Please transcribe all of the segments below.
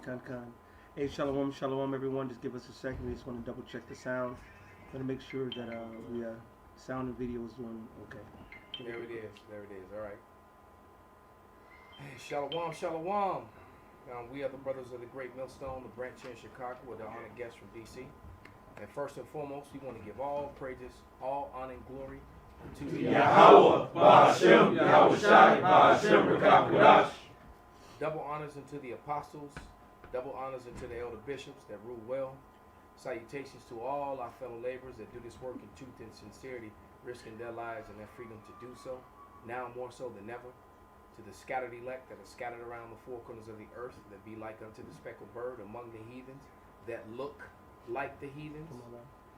Con. Hey, shalom, everyone. Just give us a second. We just want to double check the sound. Want to make sure that we sound and video is doing okay. There it is. All right. Hey, shalom. We are the brothers of the great Millstone, the branch here in Chicago, with the honored guests from D.C. And first and foremost, we want to give all praises, all honor and glory to Yahweh, Ba'ashem, Yahweh Shai, Ba'ashem, Rekakudash. Double honors unto the apostles, double honors unto the elder bishops that rule well. Salutations to all our fellow laborers that do this work in truth and sincerity, risking their lives and their freedom to do so, now more so than ever. To the scattered elect that are scattered around the four corners of the earth, that be like unto the speckled bird among the heathens, that look like the heathens,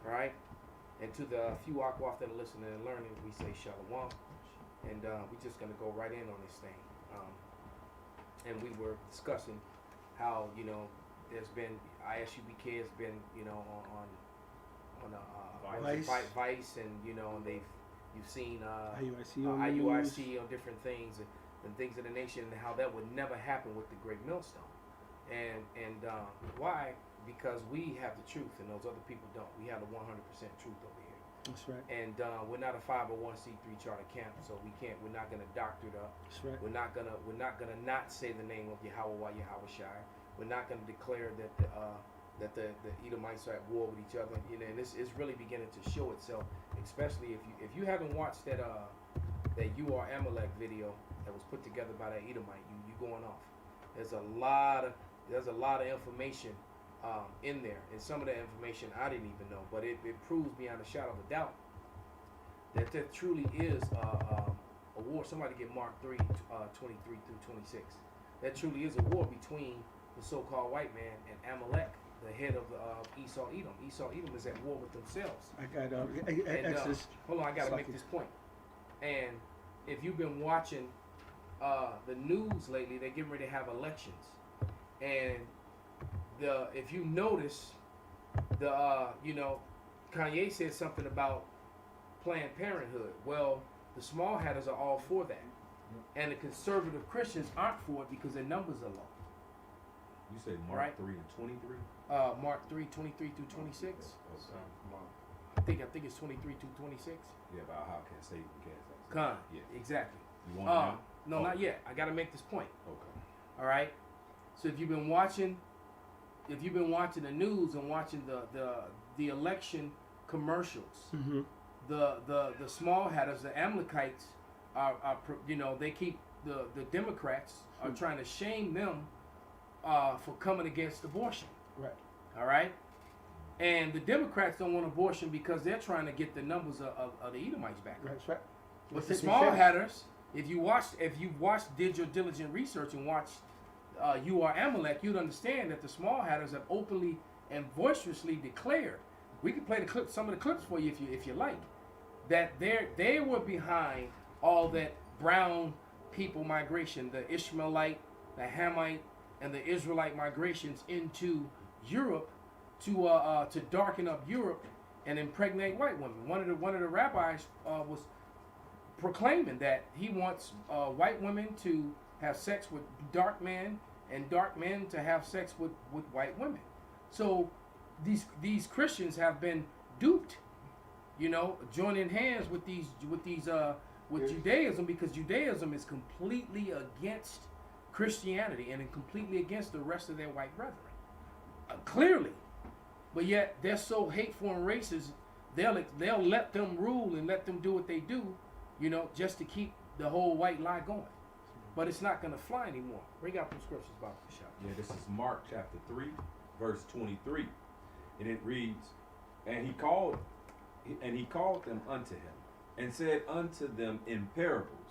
right? And to the few Akwaf that are listening and learning, we say shalom. And we're just going to go right in on this thing. And we were discussing how, there's been, ISUBK has been, on Vice, and, you've seen IUIC on different things and things of the nation, and how that would never happen with the great Millstone. And why? Because we have the truth and those other people don't. We have the 100% truth over here. That's right. And we're not a 501c3 charter camp, so we're not gonna doctor it up. That's right. We're not gonna not say the name of Yahweh Shai. We're not gonna declare that the Edomites are at war with each other. And this is really beginning to show itself, especially if you haven't watched that You Are Amalek video that was put together by that Edomite, you going off. There's a lot of information in there, and some of that information I didn't even know, but it proves beyond a shadow of a doubt that there truly is a war. Somebody get Mark 3, 23 through 26. That truly is a war between the so-called white man and Amalek, the head of Esau Edom. Esau Edom is at war with themselves. I got Exodus. Hold on, I got to make this point. And if you've been watching the news lately, they're getting ready to have elections, and if you notice, Kanye said something about Planned Parenthood. Well, the small hatters are all for that, and the conservative Christians aren't for it because their numbers are low. You say Mark 3 and 23? Mark 3, 23 through 26. Okay. I think it's 23 through 26. Yeah, about how can Satan cast out. Con. Yeah. Exactly. You want to know? No, not yet. I got to make this point. Okay. All right. So if you've been watching the news and watching the election commercials, Mm-hmm. the small hatters, the Amalekites are they keep the Democrats are trying to shame them for coming against abortion. Right. All right. And the Democrats don't want abortion because they're trying to get the numbers of the Edomites back. That's right. But the small hatters, if you've watched, did your diligent research and watched You Are Amalek, you'd understand that the small hatters have openly and vociferously declared. We can play some of the clips for you if you like. That they were behind all that brown people migration, the Ishmaelite, the Hamite, and the Israelite migrations into Europe to darken up Europe and impregnate white women. One of the rabbis was proclaiming that he wants white women to have sex with dark men and dark men to have sex with white women. So these Christians have been duped, joining hands with Judaism, because Judaism is completely against Christianity and completely against the rest of their white brethren. Clearly. But yet they're so hateful and racist, they'll let them rule and let them do what they do, just to keep the whole white lie going. But it's not going to fly anymore. Bring out some scriptures about the shop. Yeah, this is Mark chapter 3, verse 23. And it reads, And he called them unto him, and said unto them in parables,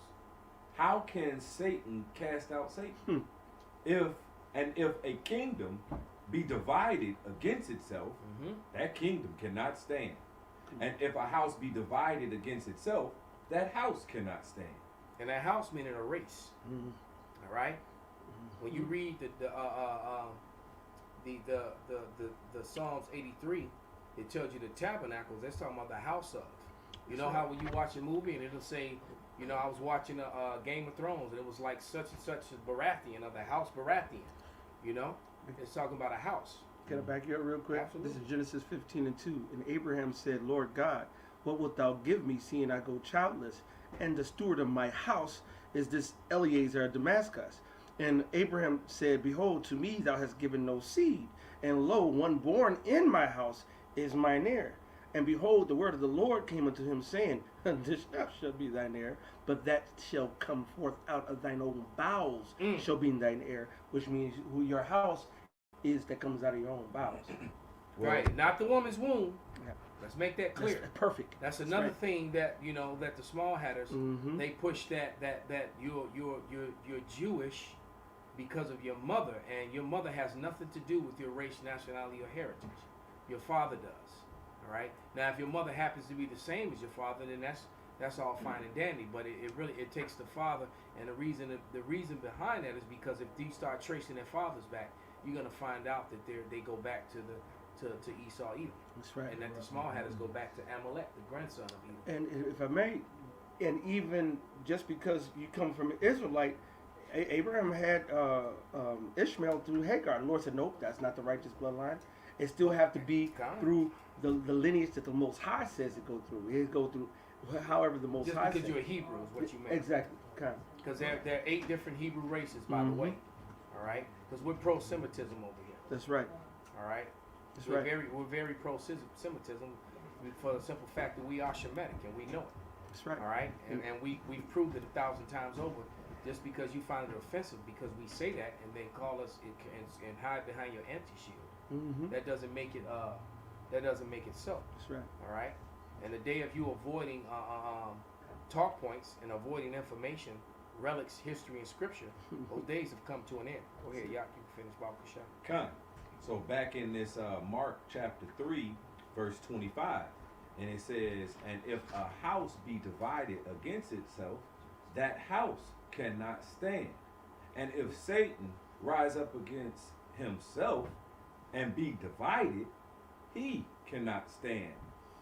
How can Satan cast out Satan? If a kingdom be divided against itself, that kingdom cannot stand. And if a house be divided against itself, that house cannot stand. And that house meaning a race. All right. When you read the Psalms 83, it tells you the tabernacles. That's talking about the house of. You know how when you watch a movie and it'll say, I was watching a Game of Thrones and it was like such and such a Baratheon of the house Baratheon. You know, it's talking about a house. Can I back you up real quick? Absolutely. This is Genesis 15:2. And Abraham said, Lord God, what wilt thou give me, seeing I go childless? And the steward of my house is this Eliezer of Damascus. And Abraham said, Behold, to me thou hast given no seed, and lo, one born in my house is mine heir. And behold, the word of the Lord came unto him, saying, This not shall be thine heir, but that shall come forth out of thine own bowels shall be thine heir, which means who your house is that comes out of your own bowels. Right, not the woman's womb. Yeah. Let's make that clear. That's perfect. That's another right. thing that that the small hatters they push that you're Jewish because of your mother, and your mother has nothing to do with your race, nationality, or heritage. Your father does. All right. Now, if your mother happens to be the same as your father, then that's all fine and dandy. But it really takes the father, and the reason behind that is because if you start tracing their fathers back, you're gonna find out that they go back to Esau Edom. That's right. And that the small hatters go back to Amalek, the grandson of Edom. And if I may, and even just because you come from an Israelite, Abraham had Ishmael through Hagar. The Lord said, nope, that's not the righteous bloodline. It still have to be through the lineage that the Most High says it go through. It go through however the Most High says. Just because you're a Hebrew is what you meant. Exactly. Kind. Because there are 8 different Hebrew races, by the way. All right? Because we're pro-Semitism over here. That's right. All right? That's we're right. We're very pro-Semitism for the simple fact that we are Shemitic and we know it. That's right. All right? And we've proved it 1,000 times over. Just because you find it offensive because we say that and then call us and hide behind your anti-shield, that doesn't make it so. That's right. All right? And the day of you avoiding talk points and avoiding information, relics, history, and scripture, those days have come to an end. Go ahead, Yak, you can finish Bible Kashan. Con. So back in this Mark chapter 3, verse 25, and it says, and if a house be divided against itself, that house cannot stand. And if Satan rise up against himself and be divided, he cannot stand,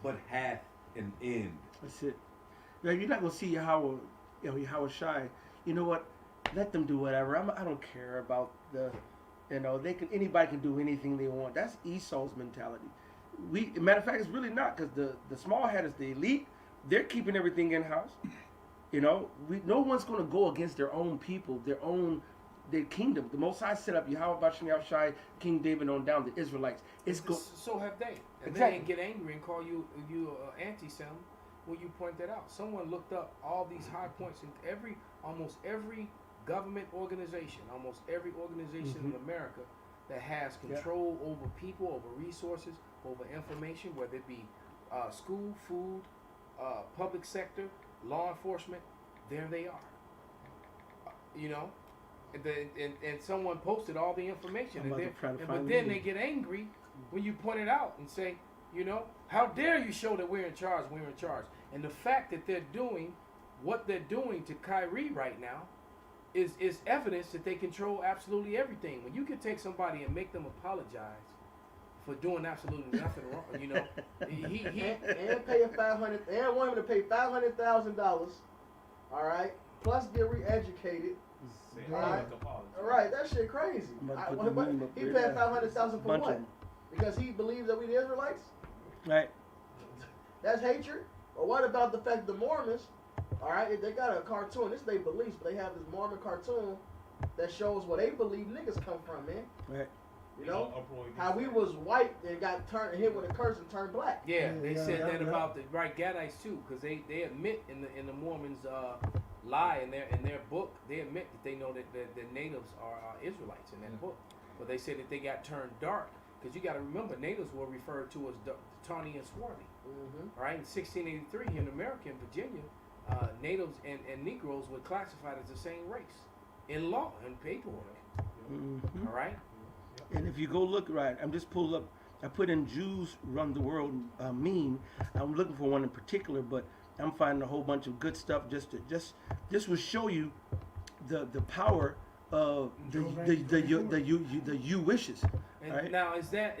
but hath an end. That's it. Now, you're not gonna see Yahweh Shai. You know what? Let them do whatever. I don't care about anybody can do anything they want. That's Esau's mentality. Matter of fact, it's really not, because the small hat is the elite. They're keeping everything in house. No one's going to go against their own people, their kingdom. The Most High set up Yahweh Bashem Yahushai, King David on down, the Israelites. So have they. And exactly. They get angry and call you anti-Sem when you point that out. Someone looked up all these high points in almost every government organization, in America that has control over people, over resources, over information, whether it be school, food, public sector, law enforcement. There they are. And someone posted all the information, but then they get angry when you point it out and say, how dare you show that we're in charge? We're in charge. And the fact that they're doing what they're doing to Kyrie right now is evidence that they control absolutely everything. When you can take somebody and make them apologize for doing absolutely nothing wrong, he and pay and want him to pay $500,000. All right, plus get re-educated. All right, that shit crazy. He paid $500,000 for what? Because he believes that we the Israelites. Right. That's hatred. Or what about the fact the Mormons? All right, they got a cartoon. This is their beliefs, but they have this Mormon cartoon that shows where they believe niggas come from, man. Right. How we was white and got hit with a curse and turned black. Yeah, they said that about the Gadites too, because they admit in the Mormons lie in their book. They admit that they know that the natives are Israelites in that book, but they say that they got turned dark because you got to remember natives were referred to as tawny and swarthy. Right, in 1683 in America, in Virginia, natives and Negroes were classified as the same race in law and paperwork. All right. And if you go look, right, I'm just pulled up. I put in Jews Run the World meme. I'm looking for one in particular, but I'm finding a whole bunch of good stuff. This will show you the power of the you wishes. And right? now is that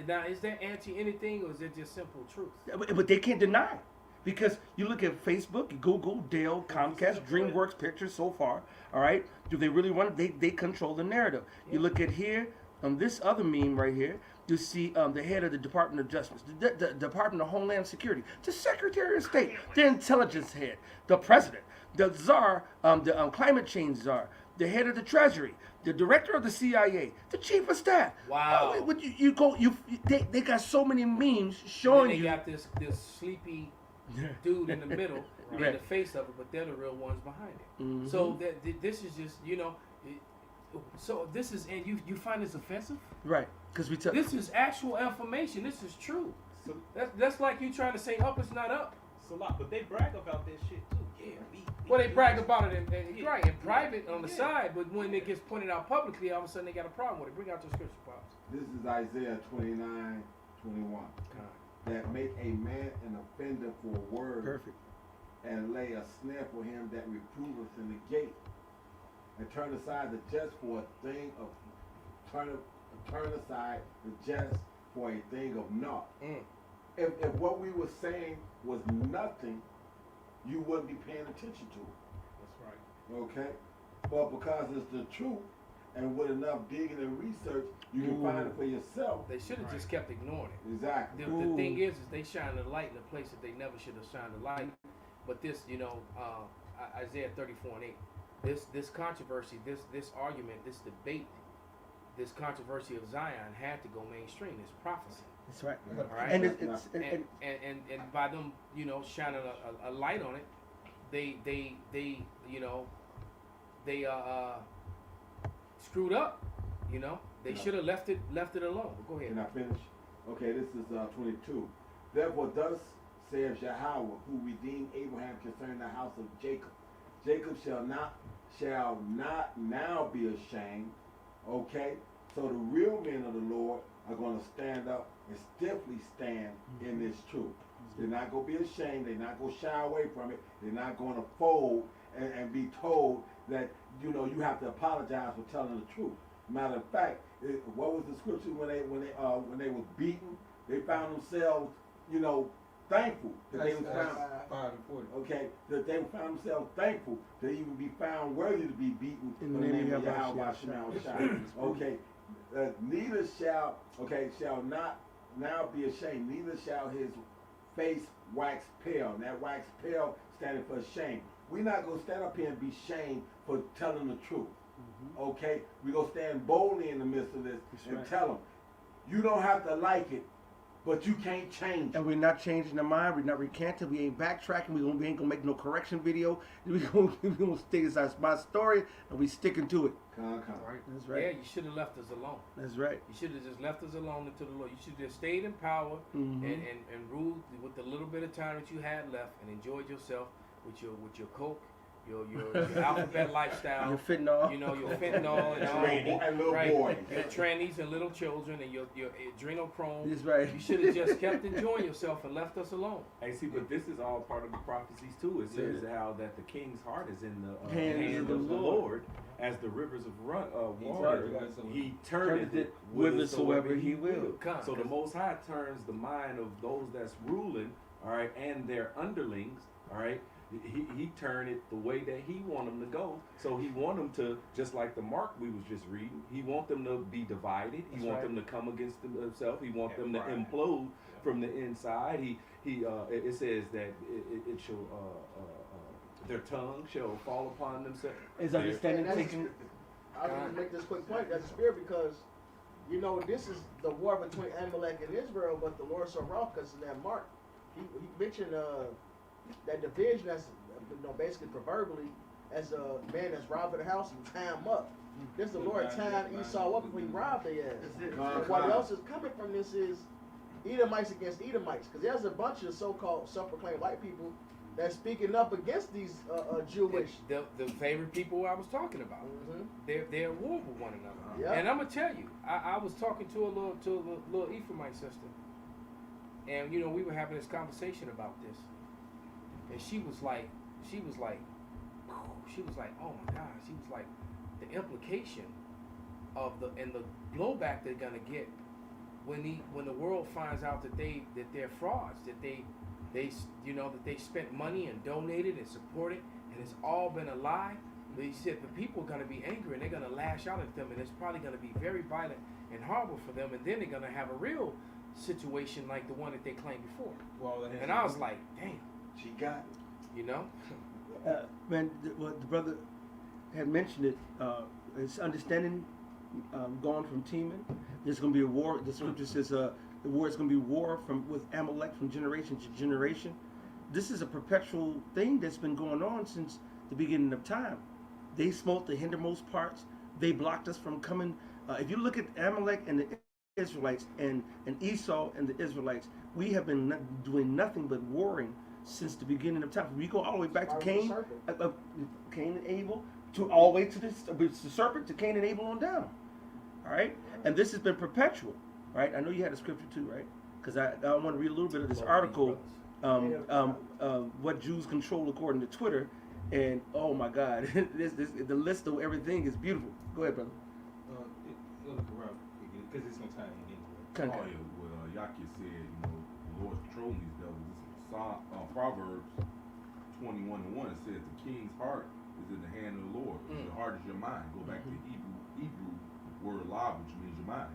anti anything, or is it just simple truth? But they can't deny it. Because you look at Facebook, Google, Dell, Comcast, DreamWorks Pictures so far, all right? Do they really want it? They control the narrative. You look at here, this other meme right here, you see the head of the Department of Justice, the Department of Homeland Security, the Secretary of State, the intelligence head, the president, the czar, the climate change czar, the head of the Treasury, the director of the CIA, the chief of staff. Wow. They got so many memes showing they you. got this sleepy dude in the middle in the face of it, but they're the real ones behind it. Mhm. So this is just, so this is, and you find this offensive? Right, because we tell. This is actual information. This is true. So, That's like you trying to say up is not up. it's a lot, but they brag about that shit too. Yeah, Well, they brag about it in private on the side, but when it gets pointed out publicly, all of a sudden they got a problem with it. Bring out your scripture, Pops. This is Isaiah 29:21. That make a man an offender for a word, Perfect. and lay a snare for him that reproveth in the gate, and turn aside the just for a thing of turn aside the just for a thing of naught. If what we were saying was nothing, you wouldn't be paying attention to it. That's right. Okay? But because it's the truth, and with enough digging and research, you can find it for yourself. They should have just kept ignoring it. Exactly. The thing is they shine the light in a place that they never should have shined the light. But this, Isaiah 34:8, this controversy, this argument, this debate, this controversy of Zion had to go mainstream. It's prophecy. That's right. All right. And it's And by them, shining a light on it, they screwed up. They should have left it alone. But go ahead. Can I finish? Okay, this is 22. Therefore, thus saith Yahweh, who redeemed Abraham concerning the house of Jacob. Jacob shall not now be ashamed. Okay, so the real men of the Lord are going to stand up and stiffly stand in this truth. They're not going to be ashamed. They're not going to shy away from it. They're not going to fold and be told that you have to apologize for telling the truth. Matter of fact, what was the scripture when they was beaten? They found themselves, thankful that they was found. 5:40. Okay, that they found themselves thankful to even be found worthy to be beaten In the name of Yahweh Yahweh. Shai. Okay, neither shall not now be ashamed. Neither shall his face wax pale. And that wax pale standing for shame. We're not gonna stand up here and be shamed for telling the truth. Okay, we're gonna stand boldly in the midst of this and tell them, you don't have to like it, but you can't change it. And we're not changing the mind. We're not recanting. We ain't backtracking. We ain't gonna make no correction video. We gonna stick as my story, and we sticking to it. Come. Right. That's right. Yeah, you should have left us alone. That's right. You should have just left us alone until the Lord. You should have just stayed in power Mhm. and ruled with the little bit of time that you had left and enjoyed yourself with your coke, your alphabet lifestyle. You're fentanyl. Your fentanyl and all. And little Right. boys. Your trannies and little children and your adrenochrome. That's right. You should have just kept enjoying yourself and left us alone. Hey, see, but this is all part of the prophecies too. It says how that the king's heart is in the Hands hand of the Lord, as the rivers of water. He turneth it whithersoever he will. Come. So the Most High turns the mind of those that's ruling, all right, and their underlings, all right. He turned it the way that he want them to go. So he want them to, just like the Mark we was just reading, he want them to be divided. He want them to come against himself. He want them to implode from the inside. It says that it shall their tongue shall fall upon themselves. Is understanding And that's- taking. I was going to make this quick point. That's the spirit because, this is the war between Amalek and Israel, but the Lord so wroth because of that mark. He mentioned that division that's, basically proverbially, as a man that's robbed the house, he tie him up. This the Lord tying Esau up before he robbed their ass. And what else is coming from this is Edomites against Edomites, because there's a bunch of so-called self-proclaimed white people that's speaking up against these Jewish. The favorite people I was talking about. They're at war with one another. Yeah. And I'm gonna tell you, I was talking to a little Ephraimite sister, and we were having this conversation about this, and she was like, oh my God, she was like, the implication of the blowback they're gonna get when the world finds out that they're frauds, that they spent money and donated and supported, and it's all been a lie. He said the people are going to be angry and they're going to lash out at them, and it's probably going to be very violent and horrible for them, and then they're going to have a real situation like the one that they claimed before. Well, And I was like, damn. She got it. You know? Man, what the brother had mentioned it, it's understanding going from teaming. There's going to be a war. The scripture says the war is going to be war with Amalek from generation to generation. This is a perpetual thing that's been going on since the beginning of time. They smote the hindermost parts. They blocked us from coming. If you look at Amalek and the Israelites and Esau and the Israelites, we have been doing nothing but warring since the beginning of time. We go all the way back to Cain, Cain and Abel, to all the way to the serpent, to Cain and Abel on down. All right, and this has been perpetual. Right, I know you had a scripture too, right? Because I want to read a little bit of this article. What Jews control according to Twitter, and oh my God, the list of everything is beautiful. Go ahead, brother. It'll look around because it's gonna tie in anyway. Oh yeah, well, Yaki said, the Lord's controlling these devils. This is Proverbs 21:1. It says the king's heart is in the hand of the Lord. Your heart is your mind. Go back to Hebrew word lav, which means your mind.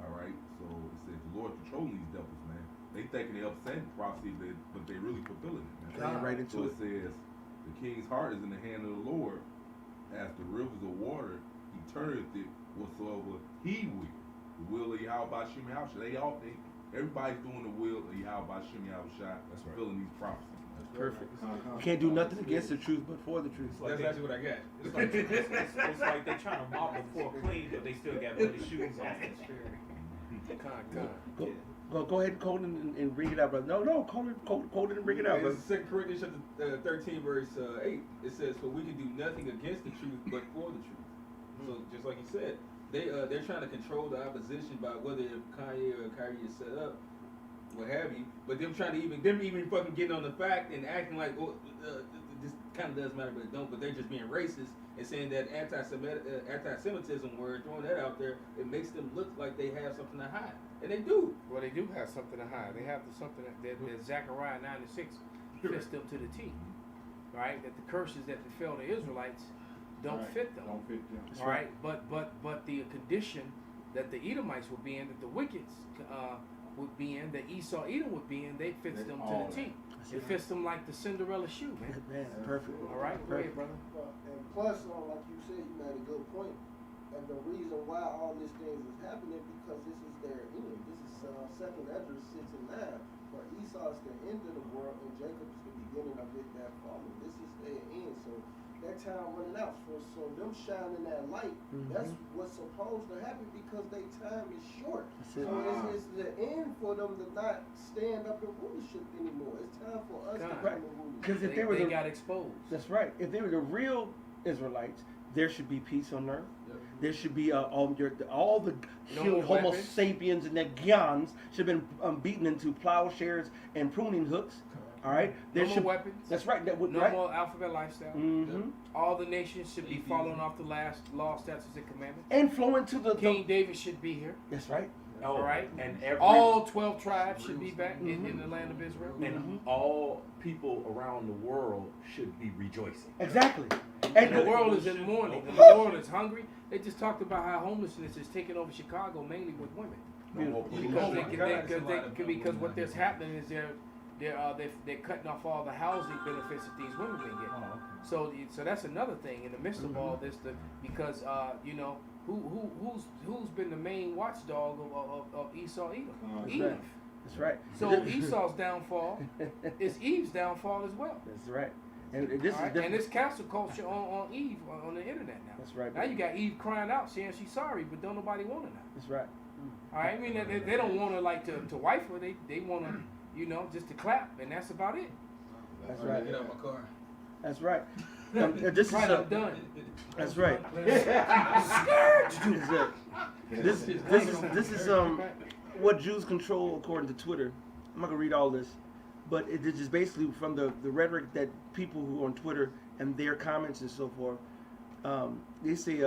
All right, so it says the Lord controlling these devils, man. They thinking they upsetting prophecy, but they really fulfilling it, man. Right into it says the king's heart is in the hand of the Lord, as the rivers of water. He turneth it whatsoever he will. The will of Yahweh Shem Yahushua. Everybody's doing the will of Yahweh Shem Yahushua. That's fulfilling these prophecies. That's perfect. You can't do nothing against the truth, but for the truth. That's exactly what I got. It's like they're trying to mop the floor clean, but they still got the shoes on. Go ahead, quote and bring it out, brother. No, quote it and bring it out, brother. 2 Corinthians chapter 13, verse 8. It says, "For we can do nothing against the truth, but for the truth." So just like you said, they're trying to control the opposition by whether Kanye or Kyrie is set up, what have you. But them even fucking getting on the fact and acting like, this kind of does matter, but it don't. But they're just being racist and saying that anti-Semitism word, throwing that out there, it makes them look like they have something to hide, and they do. Well, they do have something to hide. They have something that Zechariah 9:6 fits them to the T, right? That the curses that befell the Israelites don't fit them. Don't fit them. All right, but the condition that the Edomites would be in, that the wicked would be in, that Esau Edom would be in, they fits them to the T. It fits them like the Cinderella shoe, man. Man, perfect. All right, go ahead, brother. And plus, like you said, you made a good point. And the reason why all these things is happening because this is their end. This is second Ezra 6:9. For Esau is the end of the world, and Jacob is the beginning of it that followed. This is their end. So that time running out. So them shining that light, that's what's supposed to happen because their time is short. So it's the end for them to not stand up in rulership anymore. It's time for us to come in rulership. Because if they got exposed. That's right. If they were the real Israelites, there should be peace on earth. There should be all the Homo weapons. sapiens and their gyans should have been beaten into plowshares and pruning hooks. All right. No more weapons. That's right. No more alphabet lifestyle. All the nations should be following off the last law, statutes, and commandments. And flowing to the King David should be here. That's right. All right. And all 12 tribes should be back in the land of Israel. And all people around the world should be rejoicing. Exactly. And the world is in mourning. And the world is hungry. They just talked about how homelessness is taking over Chicago, mainly with women. Because what that's happening is they're cutting off all the housing benefits that these women been getting. So that's another thing in the midst of all this, because who's been the main watchdog of Esau Edom? Eve. That's right. So Esau's downfall is Eve's downfall as well. That's right. And this right? And it's cancel culture on Eve on the internet now. That's right. Now you got Eve crying out saying she's sorry, but don't nobody want her now. That's right. All right. I mean they don't want her like to wife her. They want her, just to clap, and that's about it. That's right. Get out my car. That's right. This right, is I'm done. That's right. This is what Jews control according to Twitter. I'm not gonna read all this, but it is just basically from the rhetoric that people who are on Twitter and their comments and so forth. They say,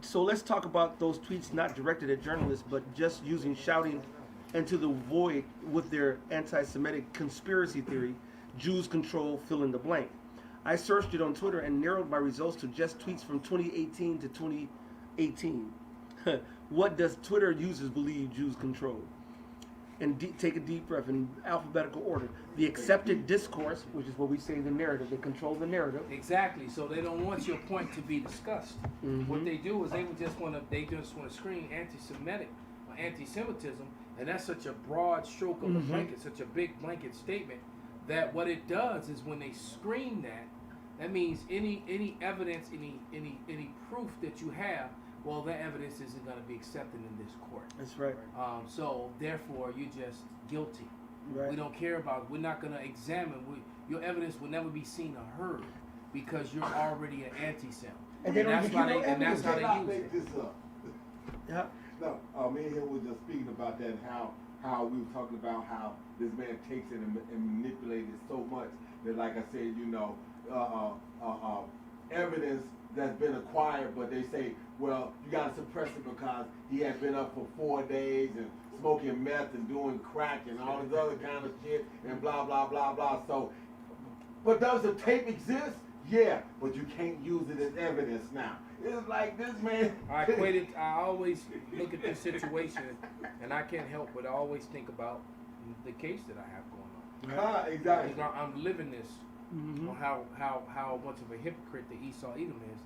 so let's talk about those tweets not directed at journalists, but just shouting into the void with their anti-Semitic conspiracy theory. Jews control fill in the blank. I searched it on Twitter and narrowed my results to just tweets from 2018 to 2018. What does Twitter users believe Jews control? And take a deep breath in alphabetical order. The accepted discourse, which is what we say the narrative. They control the narrative. Exactly. So they don't want your point to be discussed. Mm-hmm. What they do is they just want to screen anti-Semitic or anti-Semitism, and that's such a broad stroke of a blanket, such a big blanket statement, that what it does is when they screen that, that means any evidence, any proof that you have, well, that evidence isn't going to be accepted in this court. That's right. So therefore, you're just guilty. Right. We don't care about it. We're not going to examine. Your evidence will never be seen or heard because you're already an anti-Sem. And they don't that's give why you no they, and that's how Cannot they use make it. this up. Yeah. No, me and him was just speaking about that, how we were talking about how this man takes it and manipulates it so much that, like I said, evidence that's been acquired, but they say, well, you got to suppress it because he had been up for 4 days and smoking meth and doing crack and all this other kind of shit and blah, blah, blah, blah. So, but does the tape exist? Yeah, but you can't use it as evidence now. It's like this man. I always look at this situation, and I can't help but always think about the case that I have going on. Exactly. Because I'm living this, on how much of a hypocrite the Esau Edom is.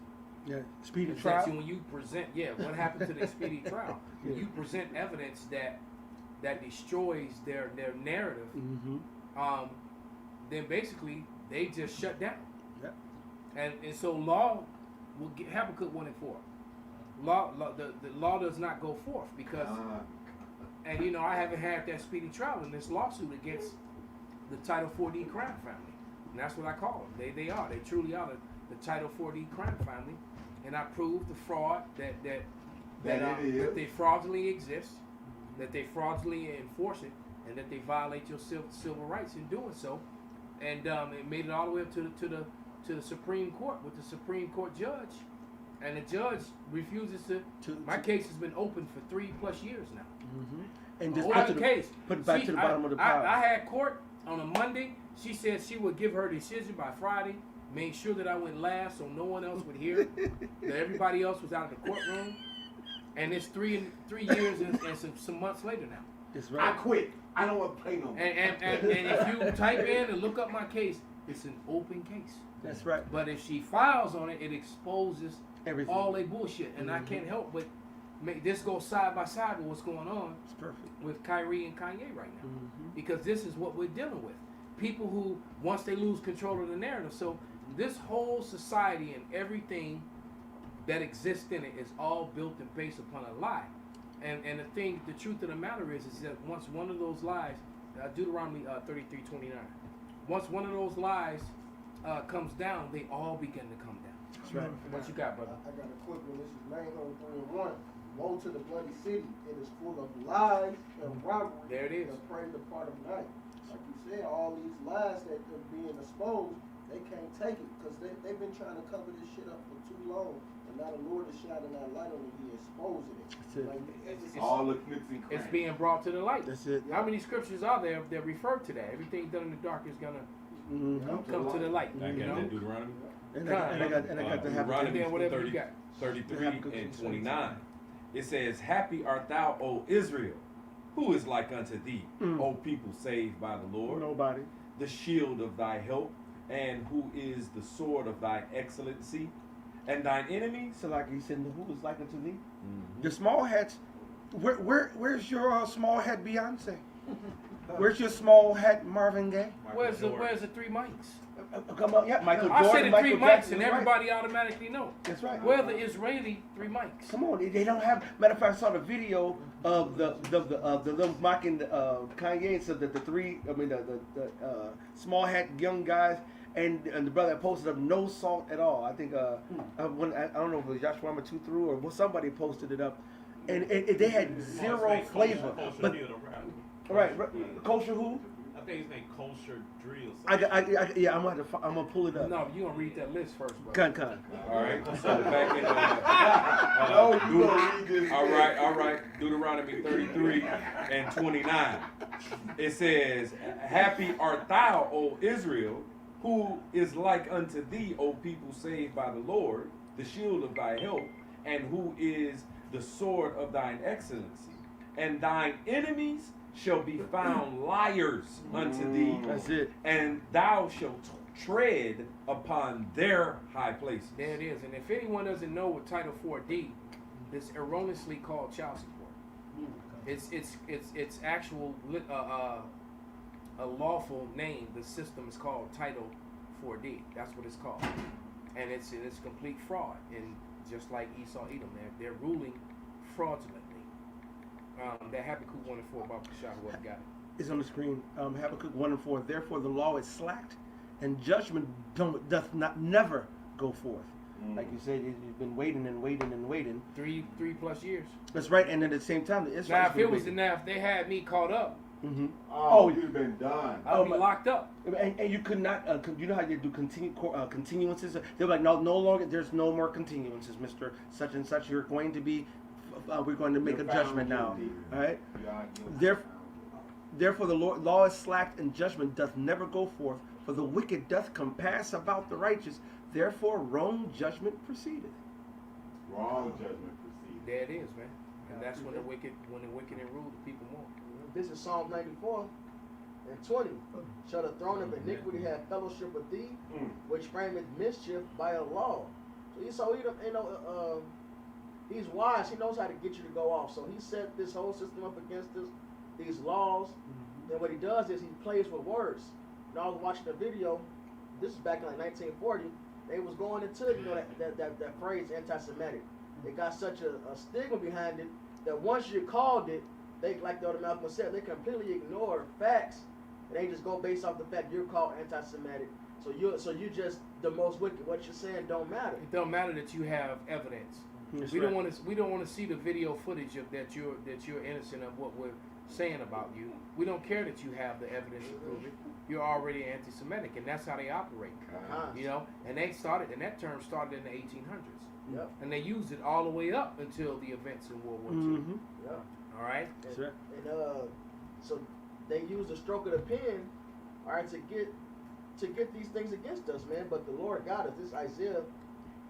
Yeah. Speedy It's trial. that when you present, what happened to the speedy trial? When you present evidence that destroys their narrative, then basically they just shut down. Yep. And so law will get Habakkuk 1 and 4. The law does not go forth because, and I haven't had that speedy trial in this lawsuit against the Title 4D crime family, and that's what I call them. They truly are the Title 4D crime family, and I proved the fraud that they fraudulently exist, that they fraudulently enforce it, and that they violate your civil rights in doing so, and it made it all the way up to the Supreme Court with the Supreme Court judge, and the judge refuses to. My case has been open for 3+ years now. And just Open case. Put it back to the bottom of the pile. I had court on a Monday. She said she would give her decision by Friday. Made sure that I went last so no one else would hear. That everybody else was out of the courtroom. And it's 3 years and some months later now. That's right. I quit. I don't want to play no more. And if you type in and look up my case, it's an open case. That's right. But if she files on it, it exposes Everything. all their bullshit. And I can't help but make this go side by side with what's going on It's perfect. with Kyrie and Kanye right now. Because this is what we're dealing with. People who, once they lose control of the narrative, so this whole society and everything that exists in it is all built and based upon a lie. And the truth of the matter is that once one of those lies, Deuteronomy 33:29, once one of those lies comes down, they all begin to come down. That's right. What you got, brother? I got a quick one. This is 903:1. Woe to the bloody city. It is full of lies and robbery. There it is. And prey the part of night. Like you said, all these lies that are being exposed, they can't take it because they've been trying to cover this shit up for too long. And now the Lord is shining that light on it. He exposing it. That's it. Like, it's All the nooks and crannies. It's being brought to the light. That's it. How many scriptures are there that refer to that? Everything done in the dark is gonna come to the light. I You got know? that Deuteronomy. And I got the Deuteronomy Then whatever you got. 33 and 29. It says, "Happy art thou, O Israel, who is like unto thee, O people saved by the Lord, Nobody. the shield of thy help, and who is the sword of thy excellency, and thine enemies." So like he said, who is like unto thee? The small hats. Where's your small hat Beyonce? Where's your small hat Marvin Gaye? Where's the 3 mics? Come on, yeah, Michael I Jordan, said the 3 Michael mics Jackson, and that's right. everybody automatically know. That's right. Where are the Israeli 3 mics? Come on, they don't have. Matter of fact, I saw the video of the them mocking Kanye. So that the small hat young guys and the brother that posted up no salt at all. I think I don't know if it was Joshua 2 through or somebody posted it up, and they had zero flavor. But right, kosher who? I think his name Kosher Drill. I'm gonna pull it up. No, you gonna read that list first, bro. Con. All right, so back in all right, Deuteronomy 33 and 29. It says, "Happy art thou, O Israel, who is like unto thee, O people saved by the Lord, the shield of thy help, and who is the sword of thine excellency. And thine enemies shall be found liars unto thee. That's it. And thou shalt tread upon their high places. There it is. And if anyone doesn't know what Title 4D, it's erroneously called child support. It's actual a lawful name. The system is called Title 4D. That's what it's called, and it's complete fraud. And just like Esau, Edom, they're ruling fraudulently. That Habakkuk 1 and 4 about Bashar, whoever got it. It's on the screen. Habakkuk 1 and 4. Therefore the law is slacked, and judgment doth not never go forth. Like you said, you've been waiting and waiting and waiting. 3+ years. That's right. And at the same time, the Israelites Now, if they had me caught up, Oh, you've been done. I'd be locked up. and you could not. You know how you do continuances? They're like, no longer. There's no more continuances, Mister Such and Such. You're going to be. We're going to make a judgment now. All right. Therefore, the law is slacked, and judgment doth never go forth. For the wicked doth compass about the righteous. Therefore, wrong judgment proceedeth. Wrong judgment proceeded. There it is, man. And that's when the wicked and rule the people more. This is Psalm 94 and 20. Shall the throne of iniquity have fellowship with thee, which frameth mischief by a law? So he's wise. He knows how to get you to go off. So he set this whole system up against these laws. And what he does is he plays with words. And I was watching a video. This is back in like 1940. They was going into that phrase anti-Semitic. It got such a stigma behind it that once you called it, they, like the other Malcolm said, they completely ignore facts, and they just go based off the fact you're called anti-Semitic. So you just the most wicked. What you're saying don't matter. It don't matter that you have evidence. That's we right. don't want to see the video footage of that you're innocent of what we're saying about you. We don't care that you have the evidence to prove it. You're already anti-Semitic, and that's how they operate. You know, and that term started in the 1800s. Yep. And they used it all the way up until the events in World War II. Yep. All right. Sure. And so they use the stroke of the pen, all right, to get these things against us, man. But the Lord got us. This is Isaiah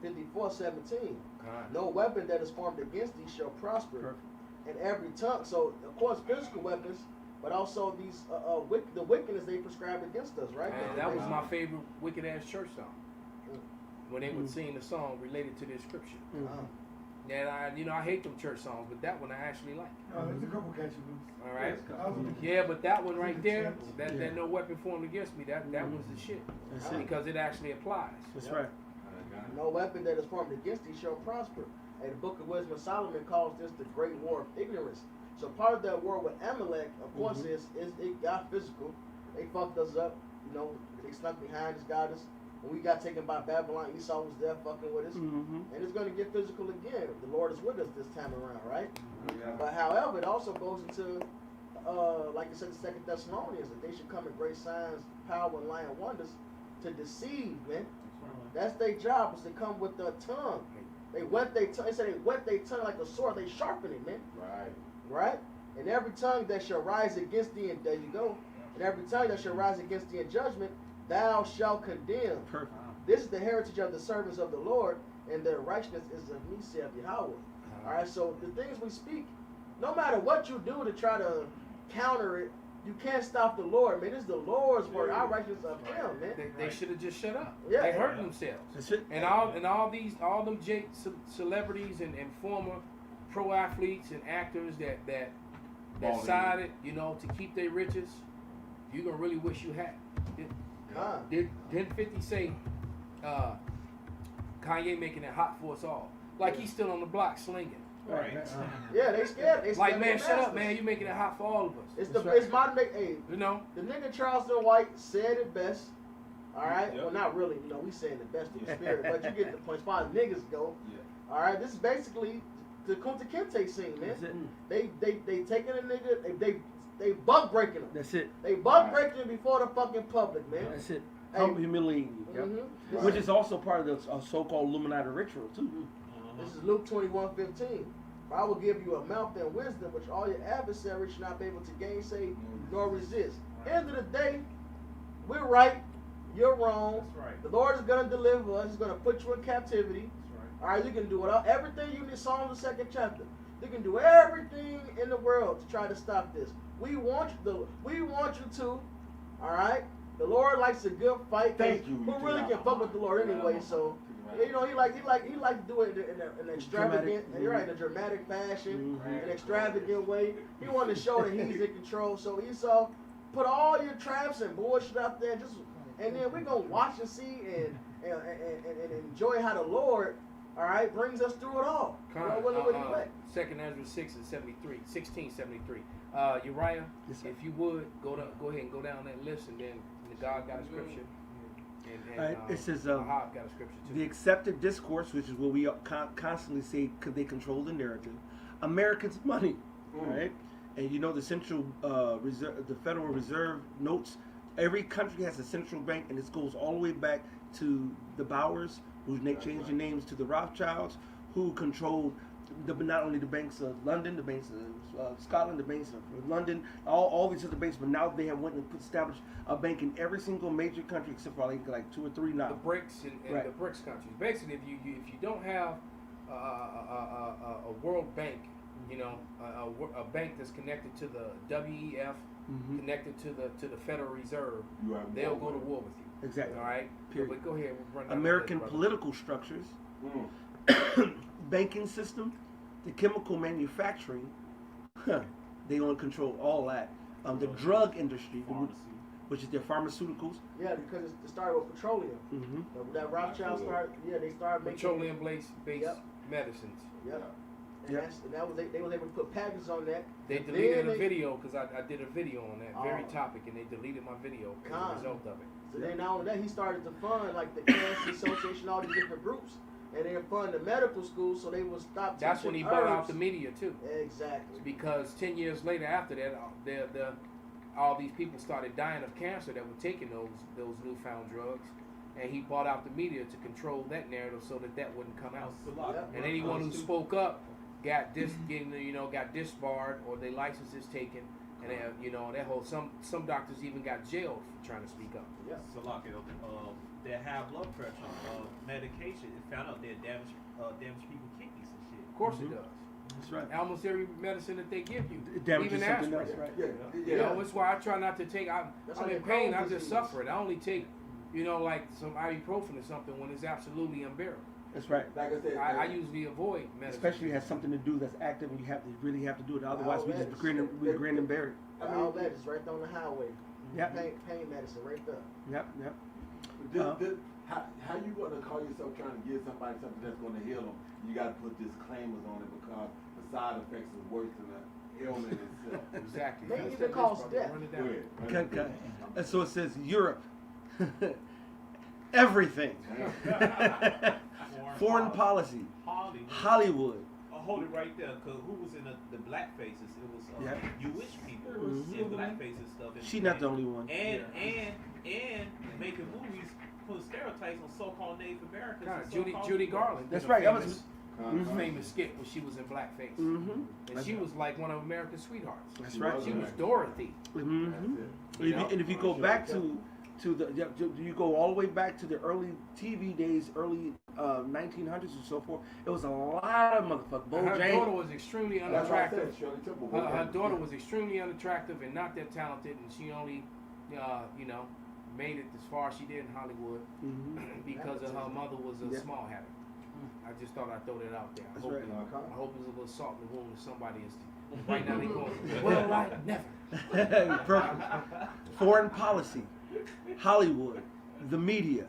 54:17. No weapon that is formed against thee shall prosper. Perfect. And every tongue. So of course physical weapons, but also these the wickedness they prescribe against us, right? And that was my favorite wicked ass church song. When they would sing the song related to this scripture. And I hate them church songs, but that one I actually like. There's a couple catchy ones. All right. Yeah, but that one right there, that no weapon formed against me, that was the shit. That's it. Because it actually applies. That's right. No weapon that is formed against thee shall prosper. And the book of Wisdom of Solomon calls this the great war of ignorance. So part of that war with Amalek, of course, is it got physical. They fucked us up. They snuck behind us, got us. When we got taken by Babylon, Esau was there fucking with us. And it's going to get physical again. The Lord is with us this time around, right? But however, it also goes into, like I said, the 2 Thessalonians, that they should come in great signs, power, and lying wonders to deceive, man. That's their job, is to come with their tongue. They wet their tongue. They said they wet their tongue like a sword. They sharpen it, man. Right? And every tongue that shall rise against thee, and there you go. And every tongue that shall rise against thee in judgment, thou shalt condemn. Perfect. This is the heritage of the servants of the Lord, and their righteousness is of me, saith Yahweh. All right, so the things we speak, no matter what you do to try to counter it, you can't stop the Lord, man. This is the Lord's word. Our righteousness of Him, man. They should have just shut up. Yeah. They hurting themselves. That's it. And all them celebrities and former pro athletes and actors that decided, to keep their riches, you're gonna really wish you had. Didn't 50 say Kanye making it hot for us all? Like he's still on the block slinging. Right. Yeah, they scared. They Like, scared man, the shut up, masses. man. You making it hot for all of us. It's my hey. You know? The nigga Charleston White said it best. All right. Yep. Well, not really. We saying the best in the spirit, but you get the point. As far as niggas go. Yeah. All right. This is basically the Kunta Kinte scene, man. That's it. They taking a nigga. They buck breaking him. That's it. They buck breaking him before the fucking public, man. That's it. Hey. Humiliating you. Mhm. Which is also part of the so-called Illuminati ritual too. This is Luke 21:15. I will give you a mouth and wisdom which all your adversaries should not be able to gainsay nor resist. End of the day, we're right, You're wrong. That's right. The Lord is going to deliver us. He's going to put you in captivity. That's All right, you can do it. Everything you need. Psalms the 2nd chapter. You can do everything in the world to try to stop this. We want you to. All right. The Lord likes a good fight. Thank you. Who really can fuck with the Lord anyway? So you know he like to do it in an extravagant. And you're right, in a dramatic fashion, an extravagant way. He wanted to show that he's in control. So Esau, put all your traps and bullshit out there, and then we're gonna watch and see and enjoy how the Lord, all right, brings us through it all. Second Ezra 1673. Uriah, Yes, if you would go ahead and go down that list, and then God got a scripture, and It says Ahab got a scripture too. the accepted discourse, which is what we constantly say, because they control the narrative. Americans' money, right? And you know the central reserve, the Federal Reserve notes. Every country has a central bank, and this goes all the way back to the Bowers, who changed their names to the Rothschilds, who controlled not only the banks of London, the banks of Scotland, the banks of London, all these other banks, but now they have went and established a bank in every single major country except for like 2 or 3 now. The BRICS and Right. the BRICS countries. Basically, if you don't have a World Bank, you know, a bank that's connected to the WEF, connected to the Federal Reserve, they'll go to war with you. Exactly. All right. Period. But go ahead. We'll run down American the list, brother. political structures, banking system, the chemical manufacturing, they want to control all that. The drug industry, which is their pharmaceuticals. Yeah, because it started with petroleum. That Rothschild started. Yeah, they started making Petroleum-based Yep. medicines. Yep. And Yep. that was they were able to put patents on that. They And deleted then a video because I did a video on that very Oh. topic, and they deleted my video as Con. a result of it. So then not only that, he started to fund like the Cancer Association, all these different groups, and then fund the medical schools so they would stop. That's when he teaching bought out herbs. the media too. Exactly. Because 10 years later after that, all these people started dying of cancer that were taking those newfound drugs, and he bought out the media to control that narrative so that wouldn't come out. Yep. And anyone who spoke up got disbarred or their licenses taken, and that whole some doctors even got jailed for trying to speak up. Yeah. That high blood pressure medication, it found out that damage people's kidneys and shit. Of course it does. That's right. Almost every medicine that they give you, It damages even something aspirin. else, right? Yeah. You know, that's why I try not to take. I'm like in pain. Crohn's I just disease. suffer it. I only take, like some ibuprofen or something when it's absolutely unbearable. That's right. Like I said, I usually avoid medicine. Especially has something to do that's active, and you have to do it. Otherwise, we just Outlets. grin and bear it. All that is right there on the highway. Yep. Pain medicine right there. Yep. How you gonna call yourself trying to give somebody something that's gonna heal them? You gotta put disclaimers on it because the side effects is worse than the ailment itself. Exactly. They That's even that cause list, brother. death. Run it Go down. ahead. Okay. And so it says Europe, everything, foreign policy, Hollywood. Hold it right there, cause who was in the black faces? It was Yeah. Jewish people in blackface and stuff. And, She not the only one. And making movies put stereotypes on so-called Native Americans. God, and Judy so-called Garland. That's did a right, that was- famous- Mhm. famous skit where she was in blackface, Mm-hmm. and she was like one of America's sweethearts. That's right. She was Dorothy. Mm-hmm. You know? And if you go back to you go all the way back to the early TV days, early 1900s and so forth, it was a lot of motherfuckers. Her daughter was extremely That's what I unattractive. said, Shirley Temple. Her daughter was extremely unattractive and not that talented, and she only, made it as far as she did in Hollywood because of her mother was a Yeah. small habit. I just thought I'd throw that out there. That's I right. hope there's a little salt in the wound if somebody is. Right now they going, well, I never. Perfect. Foreign policy, Hollywood, the media.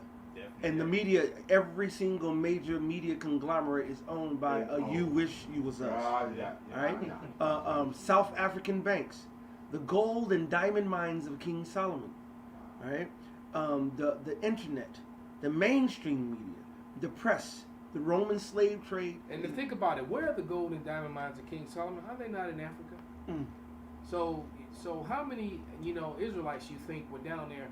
And the media, every single major media conglomerate is owned by a "You Wish You Was Us." All right. South African banks, the gold and diamond mines of King Solomon. All right. The internet, the mainstream media, the press, the Roman slave trade. And to think about it, where are the gold and diamond mines of King Solomon? Are they not in Africa? Mm. So how many Israelites you think were down there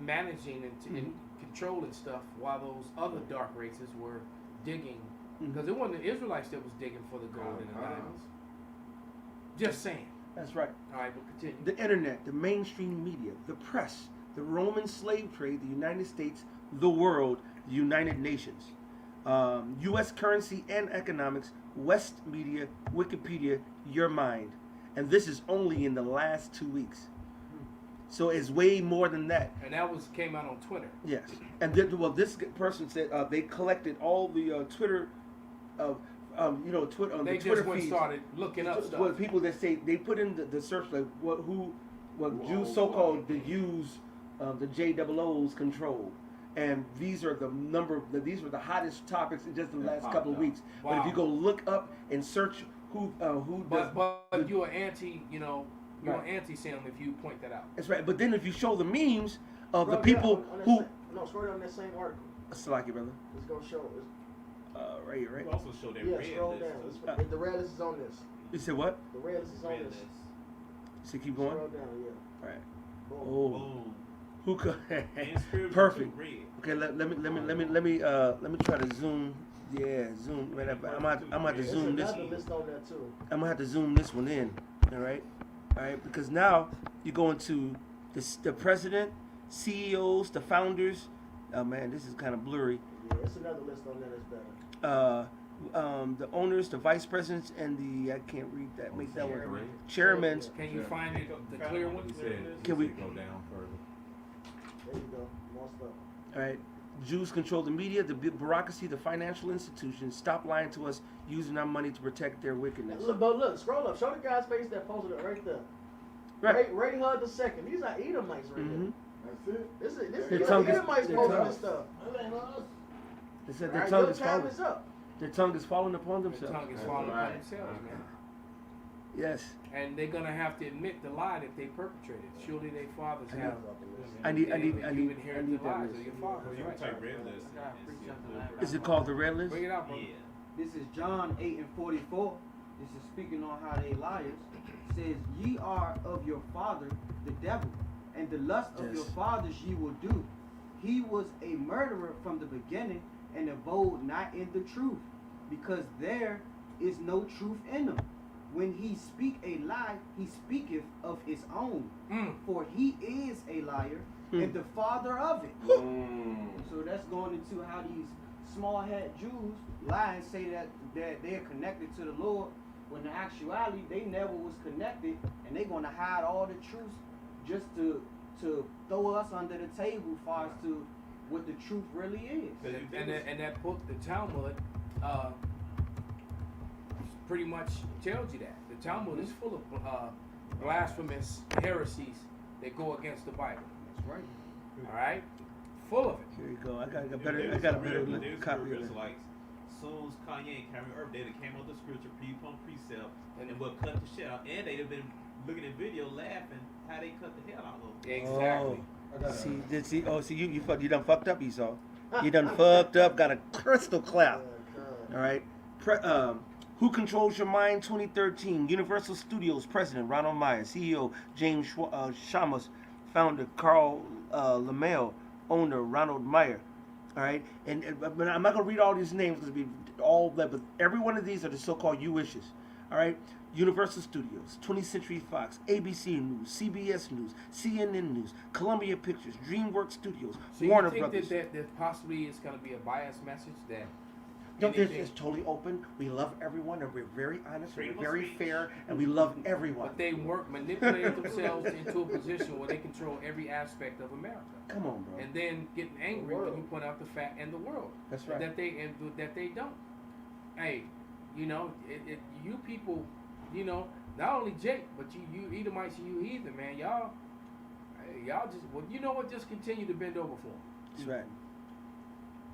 managing and controlling stuff while those other dark races were digging? Because it wasn't the Israelites that was digging for the gold and the diamonds. Just saying. That's right. All right, but continue. The internet, the mainstream media, the press, the Roman slave trade, the United States, the world, the United Nations, U.S. currency and economics, West media, Wikipedia, your mind. And this is only in the last 2 weeks. So it's way more than that. And that came out on Twitter. Yes. And then, well, this person said they collected all the Twitter Twitter on They the Twitter just went feeds. Started looking up stuff. What people that say they put in the search like what Jews so-called the Jews, the JOOs control, and these are these were the hottest topics in just the last couple of weeks. Wow. But if you go look up and search who does, but you're anti, you're Right. anti-Sam if you point that out. that's right. But then if you show the memes of the Bro, people on that who, scroll down that same article. Salaki brother, It's gonna show. right here, right. You also show that Yeah, red scroll list. down. The red list is on this. You said what? The red list is on Red this. list. So keep going. Scroll down, yeah. All right. Boom. Oh, Boom. who could? And spiritual Perfect. too, red. Okay, let me try to zoom. Yeah, zoom. Right up. I'm gonna have to There's zoom this. another list on there too. I'm gonna have to zoom this one in. All right, because now you go into the president, CEOs, the founders. Oh man, this is kind of blurry. Yeah, it's another list on there that's better. The owners, the vice presidents, and the I can't read that. Make that one. Chairman. Chairmen. Can you find it, the clear one? He said, Can we- go down further? There you go. More stuff. All right. Jews control the media, the bureaucracy, the financial institutions. Stop lying to us, using our money to protect their wickedness. Look, scroll up. Show the guy's face that posted it right there. Right. Ray Hud the second. These are Edomites right Mm-hmm. That's it. here. This Their is tongue is- Edomites their posting tongue- this stuff. That ain't us. They said All their right, tongue your is time falling. is up. Their tongue is falling upon The themselves. tongue is falling upon Right. themselves, man. Yes. And they're gonna have to admit the lie that they perpetrated. Surely their fathers I have. I need You inherit the that lies list. of your fathers. Well, you Right. can type red list. and see a Is it called the red list? Bring it out, bro. Yeah. This is John 8:44. This is speaking on how they liars. Says, ye are of your father, the devil, and the lust of your Yes. fathers ye will do. He was a murderer from the beginning, and abode not in the truth, because there is no truth in him. When he speak a lie, he speaketh of his own, for he is a liar and the father of it. So that's going into how these small head Jews lie and say that they're connected to the Lord, when in actuality they never was connected, and they're gonna hide all the truth just to throw us under the table as far as to what the truth really is. And that book, the Talmud, pretty much tells you that. The Talmud is full of blasphemous heresies that go against the Bible. That's right. All right, full of it. Here you go. I got a better copy of it. Like, soon as Kanye and Kyrie Irving, they came up with the scripture, precept, and will cut the shit out. And they'd have been looking at video, laughing how they cut the hell out of them. Exactly. See, you done fucked up, Esau. You done fucked up. Got a crystal clout. All right. Who Controls Your Mind 2013. Universal Studios President Ronald Meyer. CEO James Shamus. Founder Carl LaMelle. Owner Ronald Meyer. All right. And I'm not going to read all these names because but every one of these are the so-called you-wishes. All right. Universal Studios, 20th Century Fox, ABC News, CBS News, CNN News, Columbia Pictures, DreamWorks Studios, So Warner you think Brothers. that possibly is going to be a biased message that No, this anything- is totally open. We love everyone, and we're very honest, and Freedom we're of very speech. fair, and we love everyone. but they manipulate themselves into a position where they control every aspect of America, Come on, bro. and then getting angry when you point out the fact and the world That's right. that they don't. Hey, you people, not only Jake, but you Edomites and you heathen, man, y'all just just continue to bend over for them. That's right.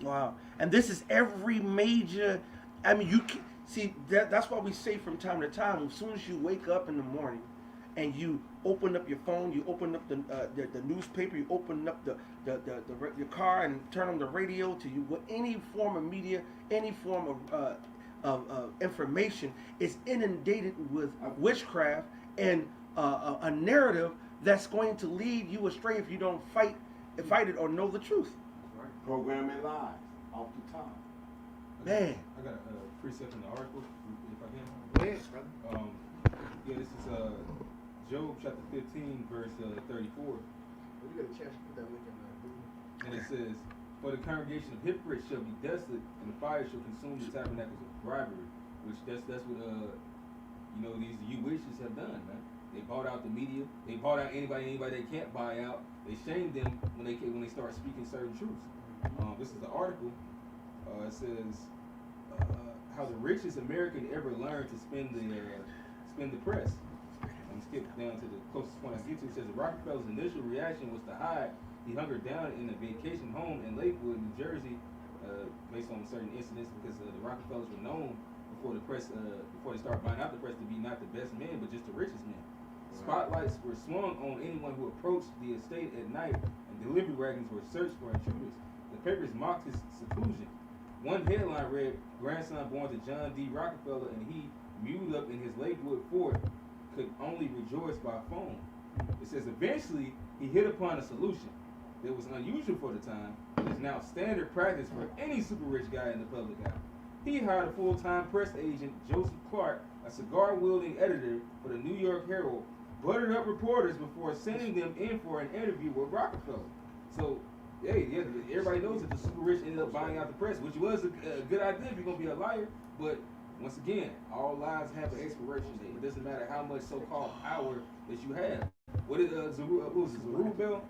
Wow. And this is every major. I mean, you can see that's why we say from time to time, as soon as you wake up in the morning, and you open up your phone, you open up the newspaper, you open up your car and turn on the radio to you. Any form of media, any form of information is inundated with witchcraft and a narrative that's going to lead you astray if you don't fight it or know the truth. Programming lies off the top. Man. I got a precept in the article, if I can. Go ahead, brother. Yeah, this is Job chapter 15, verse 34. When you get a chance, put that link in there. And it says, "For the congregation of hypocrites shall be desolate, and the fire shall consume the tabernacles of bribery." Which that's what these witches have done, man. They bought out the media. They bought out anybody they can't buy out. They shamed them when they start speaking certain truths. This is the article. It says how the richest American ever learned to spend the press. I'm skip down to the closest point I get to. It says the Rockefeller's initial reaction was to hide. He hunkered down in a vacation home in Lakewood, New Jersey, based on certain incidents, because the Rockefellers were known before they started buying out the press to be not the best men, but just the richest men. Spotlights were swung on anyone who approached the estate at night, and delivery wagons were searched for intruders. The papers mocked his seclusion. One headline read, "Grandson born to John D. Rockefeller, and he, mewed up in his Lakewood fort, could only rejoice by phone." It says eventually he hit upon a solution that was unusual for the time, but is now standard practice for any super rich guy in the public eye. He hired a full-time press agent, Joseph Clark, a cigar-wielding editor for the New York Herald, buttered up reporters before sending them in for an interview with Rockefeller. So, hey, yeah, everybody knows that the super rich ended up buying out the press, which was a good idea if you're going to be a liar. But once again, all lies have an expiration date. It doesn't matter how much so-called power that you have. What did Zerubbabel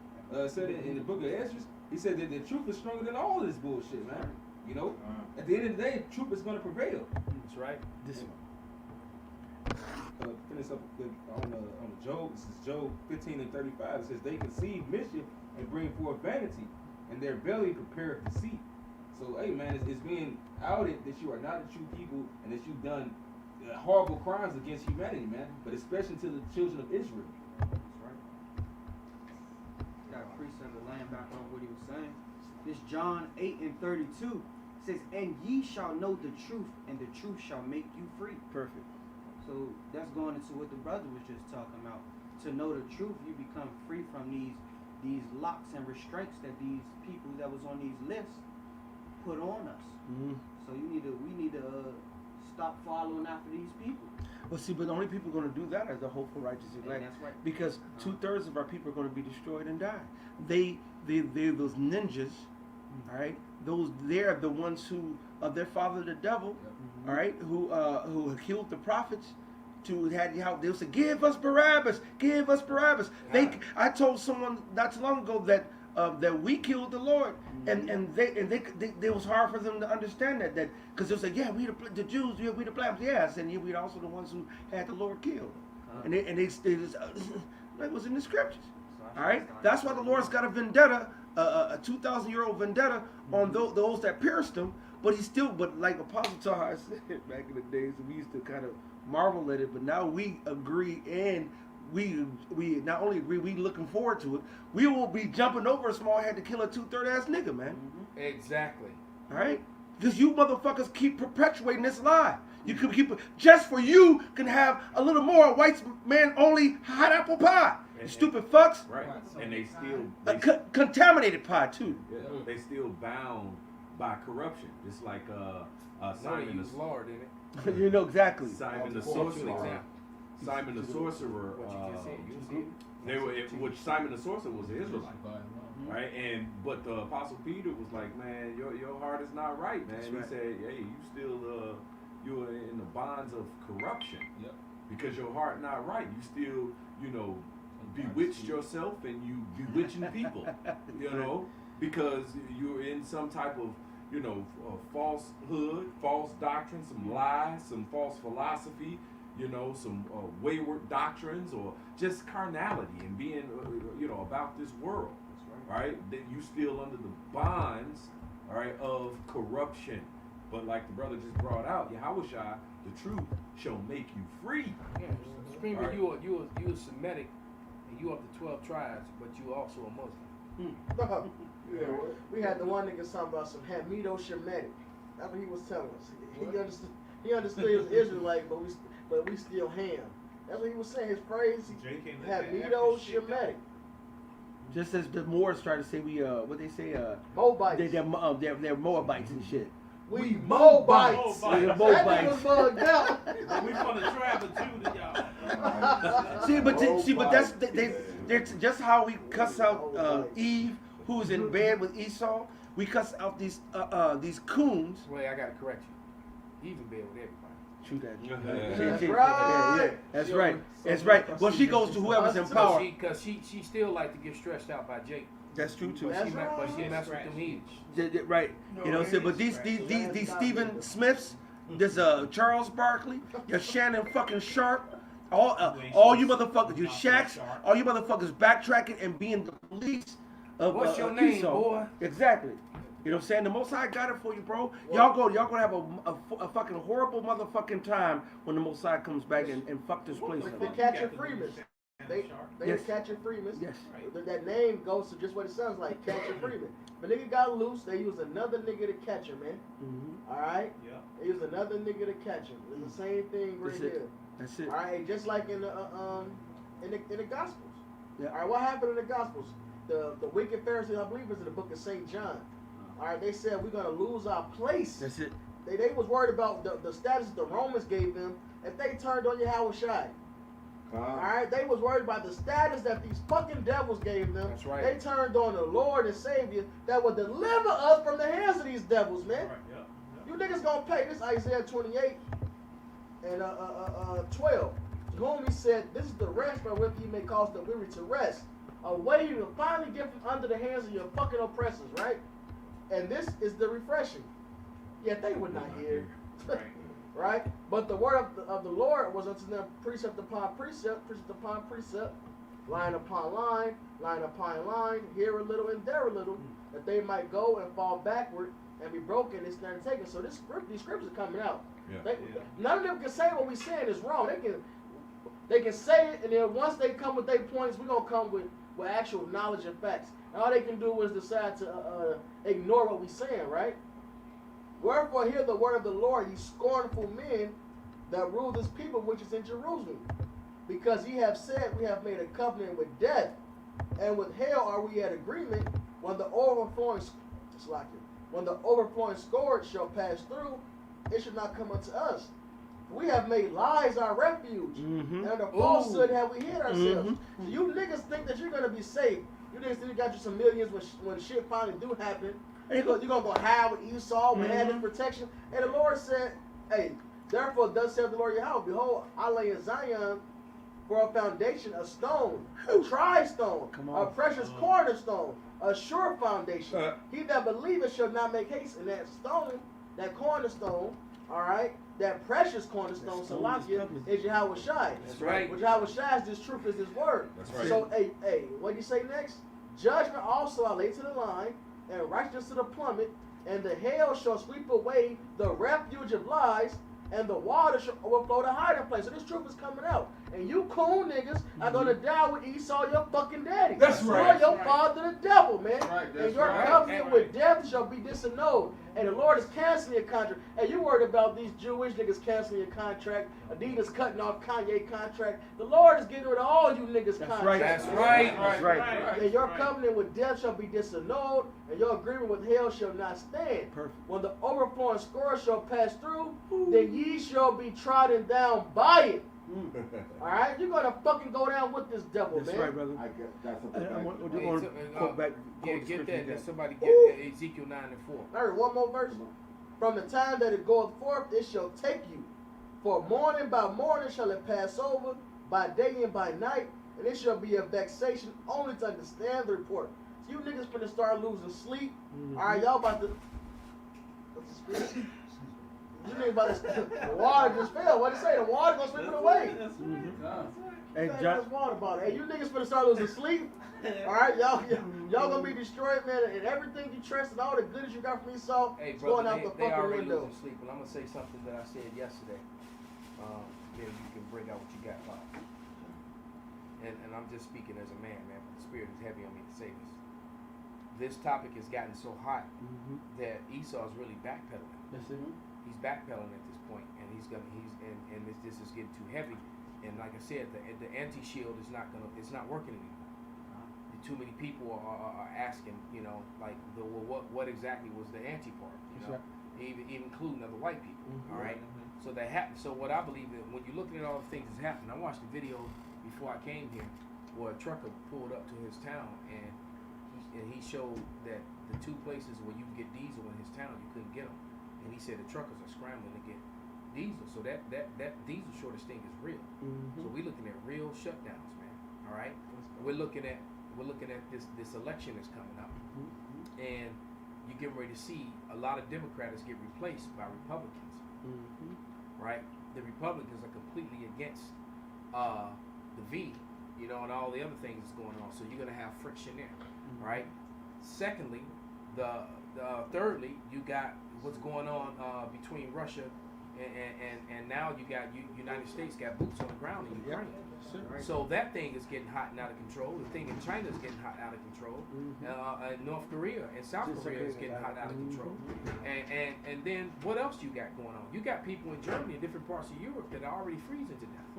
said in the book of Esdras? He said that the truth is stronger than all this bullshit, man. You know, at the end of the day, truth is going to prevail. That's right. Finish up on Job. This is Job 15:35. It says, "They conceive mischief and bring forth vanity, and their belly prepareth deceit." So, hey, man, it's being outed that you are not a true people and that you've done horrible crimes against humanity, man. But especially to the children of Israel. That's right. Got a precept to land back on what he was saying. This John 8:32 says, "And ye shall know the truth, and the truth shall make you free." Perfect. So that's going into what the brother was just talking about. To know the truth, you become free from these locks and restraints that these people that was on these lists put on us. Mm-hmm. So we need to stop following after these people. Well, see, but the only people going to do that are the hopeful, righteous elect. That's right. Because 2/3 of our people are going to be destroyed and die. They're those ninjas, all right? They're the ones who of their father the devil, all right? Who killed the prophets. They'll say, "Give us Barabbas, give us Barabbas." I told someone not too long ago that we killed the Lord, and they was hard for them to understand that because they'll say, "Yeah, we the Jews, yeah, we the blacks, yes," and we also the ones who had the Lord killed, and they that was in the scriptures. All right, that's why the Lord's got a vendetta, a 2,000-year-old vendetta on those that pierced him. But but like Apostle Tahar said back in the days, we used to kind of marvel at it, but now we agree, and we not only agree, we looking forward to it. We will be jumping over a small head to kill a 2/3 ass nigga, man. Exactly. All right, because you motherfuckers keep perpetuating this lie. You can keep just for you can have a little more white man only hot apple pie. You stupid fucks. Right. And they still contaminated pie too. Yeah, they still bound by corruption. It's like Simon the Lord in it. You know exactly. Simon the sorcerer. Simon the sorcerer. Which Simon the sorcerer was an Israelite, right? But the Apostle Peter was like, "Man, your heart is not right, man." He said, "Hey, you still you're in the bonds of corruption, because your heart not right. You still, bewitched yourself and you bewitching people, because you're in some type of, falsehood, false doctrine, some lies, some false philosophy, some wayward doctrines, or just carnality and being, about this world, right? That you still under the bonds, all right, of corruption. But like the brother just brought out, Yahushua, the truth shall make you free." Yeah, Screamer, right. you a Semitic, and you of the 12 tribes, but you also a Muslim. Yeah, we had the one nigga talking about some Hamido Shemitic. That's what he was telling us. He understood he was Israelite, but we still Ham. That's what he was saying. His phrase, Hamido Shemitic. Just as the Moors try to say what they say, Moabites. They're Moabites and shit. We Moabites. We're Moabites. That nigga bugged out. We from the tribe of Judah, y'all. See, but that's Just how we cuss out Eve, who was in bed with Esau. We cuss out these coons. Wait, I gotta correct you. Eve in bed with everybody. True that. That's right. Yeah, that's right. That's right. Well, she goes to whoever's in power. Because she still like to get stretched out by Jake. That's true too. But she messed with them Eves. Right. You know what I'm saying? But these Stephen Smiths, this Charles Barkley, your Shannon fucking Sharp, all you motherfuckers, you Shaqs, all you motherfuckers backtracking and being the police of What's your name, Esau. boy? Exactly. You know what I'm saying? The Most High got it for you, bro. Y'all gonna have a fucking horrible motherfucking time when the Most High comes back and fuck this place The up. Catcher Freeman. They Yes. Catcher Freeman. Yes. That name goes to just what it sounds like, Catcher Freeman. But nigga got loose, they used another nigga to catch him, man. Mm-hmm. Alright? Yeah. They used another nigga to catch him. It's the same thing right That's it. here. That's it. Alright, just like in the Gospels. Yeah. Alright, what happened in the Gospels? The wicked Pharisees, I believe, is in the book of St. John. Alright, they said we're gonna lose our place. That's it. They was worried about the status the Romans gave them if they turned on Yahweh Shai. Alright, they was worried about the status that these fucking devils gave them. That's right. They turned on the Lord and Savior that would deliver us from the hands of these devils, man. Right, yeah. You niggas gonna pay. This Isaiah 28 and 12. To whom he said, this is the rest by which he may cause the weary to rest. A way you will finally get from under the hands of your fucking oppressors, right? And this is the refreshing. Yet they would not hear. Right? But the word of the Lord was unto them precept upon precept, precept upon precept, line upon line, line upon line, here a little and there a little, that they might go and fall backward and be broken and stand taken. So these scriptures are coming out. Yeah. None of them can say what we're saying is wrong. They can say it, and then once they come with their points, we're gonna come with actual knowledge and facts. And all they can do is decide to ignore what we're saying, right? Wherefore hear the word of the Lord, ye scornful men that rule this people which is in Jerusalem. Because ye have said, we have made a covenant with death, and with hell are we at agreement, when the overflowing scourge shall pass through, it shall not come unto us. We have made lies our refuge, and under falsehood have we hid ourselves. So you niggas think that you're going to be safe. You niggas think you got you some millions when shit finally do happen. You're going to go hide with Esau, with added protection. And the Lord said, hey, therefore thus saith the Lord Yahweh, behold, I lay in Zion for a foundation, a stone, a tri-stone, a precious cornerstone, a sure foundation. He that believeth shall not make haste. And that stone, that cornerstone, all right, that precious cornerstone, Salakia, is Yahweh Shai. That's right. Which Yahweh Shai is this truth, is this word. That's right. So, hey, what do you say next? Judgment also I lay to the line, and righteousness to the plummet, and the hail shall sweep away the refuge of lies, and the water shall overflow the hiding place. So this truth is coming out. And you cool niggas are gonna die with Esau, your fucking daddy. That's right. You're your father, the devil, man. That's right. And your covenant with death shall be disannulled. And the Lord is canceling your contract. And you worried about these Jewish niggas canceling your contract, Adidas cutting off Kanye contract. The Lord is getting rid of all you niggas contracts. That's right. That's right. And your covenant with death shall be disannulled, and your agreement with hell shall not stand. Perfect. When the overflowing scourge shall pass through, then ye shall be trodden down by it. Alright? You're gonna fucking go down with this devil, That's man. right, brother. I guess that's I a want fact. to quote back. Yeah, quote the get scripture that. again. Somebody get Ezekiel 9 and 4. Alright, one more verse. From the time that it goeth forth, it shall take you. For morning by morning shall it pass over, by day and by night, and it shall be a vexation only to understand the report. So you niggas finna start losing sleep. Alright, y'all about to. What's the scripture? You niggas about to. The water just fell. What'd it say? The water gonna sweep it away. Hey, Hey, John. that's water about it. Hey, you niggas finna start losing sleep. Alright, y'all gonna be destroyed, man, and everything you trust and all the goodies you got from Esau, Hey, it's going brother, out the they fucking already window. losing sleep. But I'm gonna say something that I said yesterday. Then you can bring out what you got, Bob. And I'm just speaking as a man. The spirit is heavy on me to say this. This topic has gotten so hot that Esau is really backpedaling. That's it. He's backpedaling at this point, and this is getting too heavy. And like I said, the anti-shield is not working anymore. Too many people are asking, like, what exactly was the anti part? Even including other white people. All right. So that happened. So what I believe is, when you're looking at all the things that's happening, I watched the video before I came here, where a trucker pulled up to his town and he showed that the two places where you can get diesel in his town, you couldn't get them. And he said the truckers are scrambling to get diesel. So that diesel shortage thing is real. So we're looking at real shutdowns, man. All right. We're looking at this election that's coming up, and you're getting ready to see a lot of Democrats get replaced by Republicans. Right. The Republicans are completely against the V, you know, and all the other things that's going on. So you're gonna have friction there, right? Secondly, thirdly, you got what's going on between Russia and now you got United States got boots on the ground in Ukraine. So that thing is getting hot and out of control. The thing in China is getting hot out of control. North Korea and South Korea is getting hot out of control. And then what else you got going on? You got people in Germany and different parts of Europe that are already freezing to death.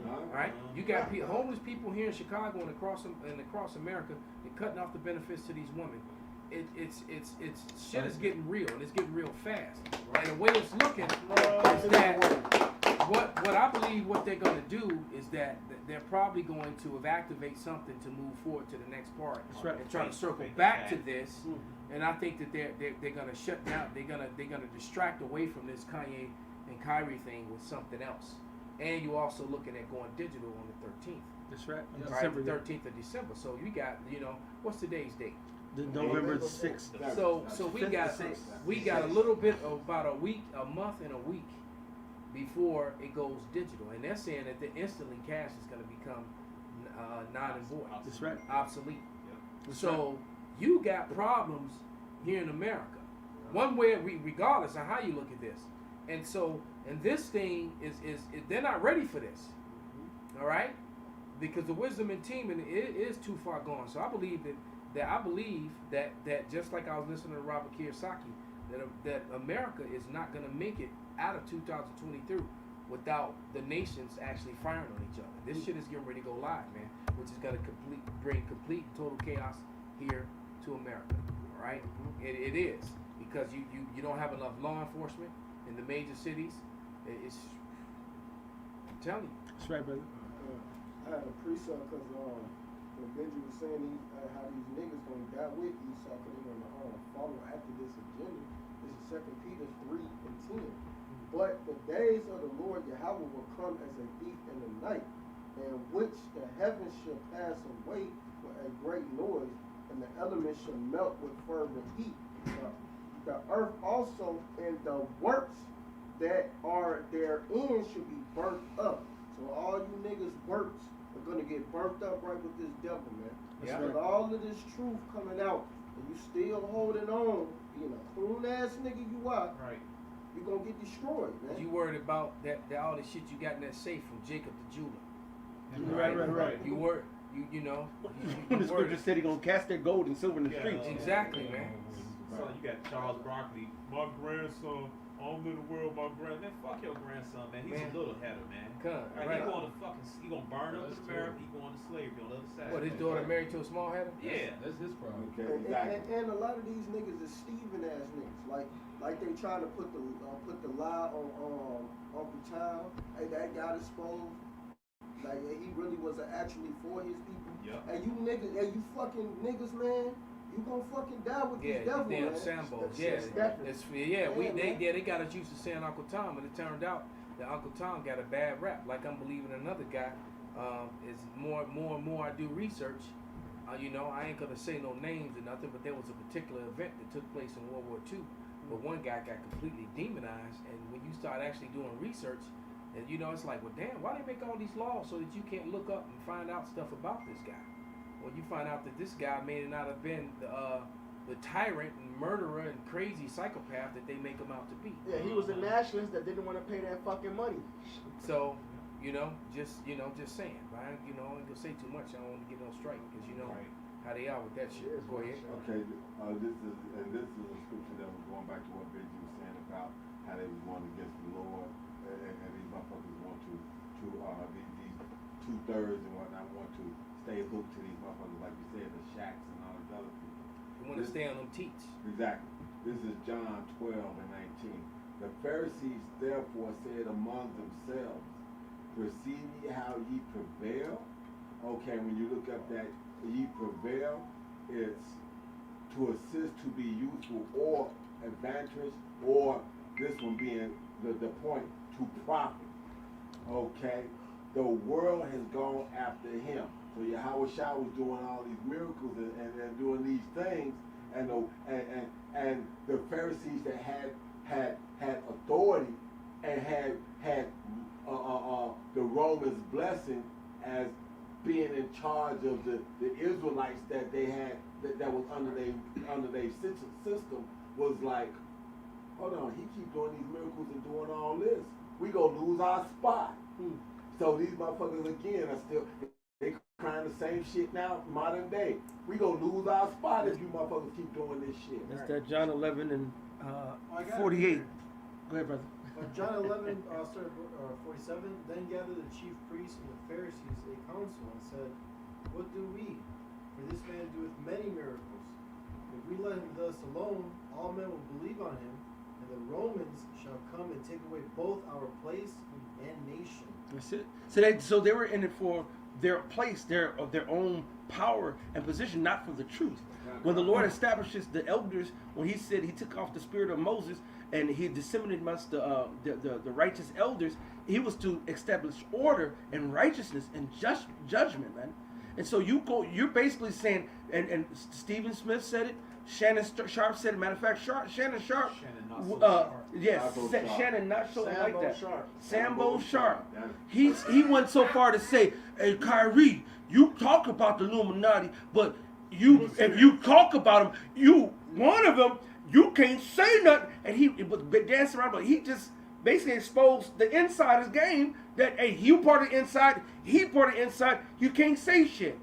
All right, you got homeless people here in Chicago and across America. They're cutting off the benefits to these women. It's shit is getting real, and it's getting real fast. And the way it's looking is that what I believe what they're going to do is that they're probably going to activate something to move forward to the next part and try to circle back to this. And I think that they're going to shut down. They're going to distract away from this Kanye and Kyrie thing with something else. And you're also looking at going digital on the 13th. That's right. Right, the 13th of December. So you got, what's today's date? November 6th. So we got a little bit of about a month and a week before it goes digital, and they're saying that instantly cash is going to become non and void. That's right. Obsolete. That's so you got problems here in America, one way regardless of how you look at this, and this thing is they're not ready for this. All right, because the wisdom in teaming is too far gone. So I believe that just like I was listening to Robert Kiyosaki, that America is not going to make it out of 2023 without the nations actually firing on each other. This shit is getting ready to go live, man, which is going to bring complete and total chaos here to America. All right, it is, because you don't have enough law enforcement in the major cities. I'm telling you. That's right, brother. I had a precept because when Benji was saying how these niggas gonna die with Esau because they're gonna follow after this agenda. This is 2 Peter 3:10. But the days of the Lord Yahweh will come as a thief in the night, in which the heavens shall pass away with a great noise, and the elements shall melt with fervent heat. The earth also and the works that are therein should be burnt up. So all you niggas works are gonna get burnt up right with this devil, man. Yeah. Because all of this truth coming out, and you still holding on, you know, coon ass nigga you are. Right. You're gonna get destroyed, man. You worried about that all the shit you got in that safe from Jacob the jeweler. Right. You worried, you know. The scripture said he gonna cast their gold and silver in the streets. Exactly, man. So you got Charles Barkley, my grandson, all in the world, my grandson. Man, fuck your grandson, man. He's a little header, man. He gonna burn up in America. He going to slavery on the other side. What, his daughter married to a small header? Yeah. That's his problem. Okay, exactly. And a lot of these niggas is Steven ass niggas. Like they trying to put the lie on Uncle Child. Hey, that got exposed. Like he really was actually for his people. Yep. And you niggas, you fucking niggas, man. You gonna fucking die with this devil, damn man. Sambo. They got us used to saying Uncle Tom, and it turned out that Uncle Tom got a bad rap. Like I'm believing another guy. Is more and more I do research. You know, I ain't gonna say no names or nothing, but there was a particular event that took place in World War II, where one guy got completely demonized. And when you start actually doing research, and you know, it's like, well, damn, why they make all these laws so that you can't look up and find out stuff about this guy? When you find out that this guy may not have been the tyrant and murderer and crazy psychopath that they make him out to be. Yeah, he was a nationalist that didn't want to pay that fucking money. So, just saying. But I ain't gonna say too much. I don't want to get no strike because how they are with that shit. Go ahead. Okay, this is a scripture that was going back to what Benji was saying about how they was going against the Lord, and these motherfuckers want to these 2/3 and whatnot want to stay hooked to these motherfuckers, like you said, the shacks and all these other people. You want to stay on them teats. Exactly. This is John 12:19. The Pharisees therefore said among themselves, perceive ye how ye prevail? okay, when you look up that ye prevail, it's to assist, to be useful, or advantageous, or this one being the point, to profit. Okay? The world has gone after him. So Yahweh Shah was doing all these miracles and doing these things, and the Pharisees that had authority and had the Romans' blessing as being in charge of the Israelites that they had that was under their system, was like, hold on, he keep doing these miracles and doing all this, we gonna lose our spot. So these motherfuckers again are still, they crying the same shit now, modern day. We gonna lose our spot if you motherfuckers keep doing this shit. That's that John 11 and 48. Go ahead, brother. John 11, 47, then gathered the chief priests and the Pharisees a council and said, what do we? For this man doeth many miracles. If we let him thus alone, all men will believe on him, and the Romans shall come and take away both our place and nation. That's it. So they were in it for their place, their own power and position, not for the truth. When the Lord establishes the elders, when he said he took off the spirit of Moses and he disseminated amongst the righteous elders, he was to establish order and righteousness and just judgment, man. And so you're basically saying, and Stephen Smith said it, Shannon Sharp said it. Matter of fact, Shannon Sharp. Shannon not so Sambo like that. Sharp. Sambo Sharp. He went so far to say, hey, Kyrie, you talk about the Illuminati, but if you talk about them, one of them, you can't say nothing. And he was dancing around, but he just basically exposed the insider's game that, hey, you part of the inside, he part of the inside, you can't say shit.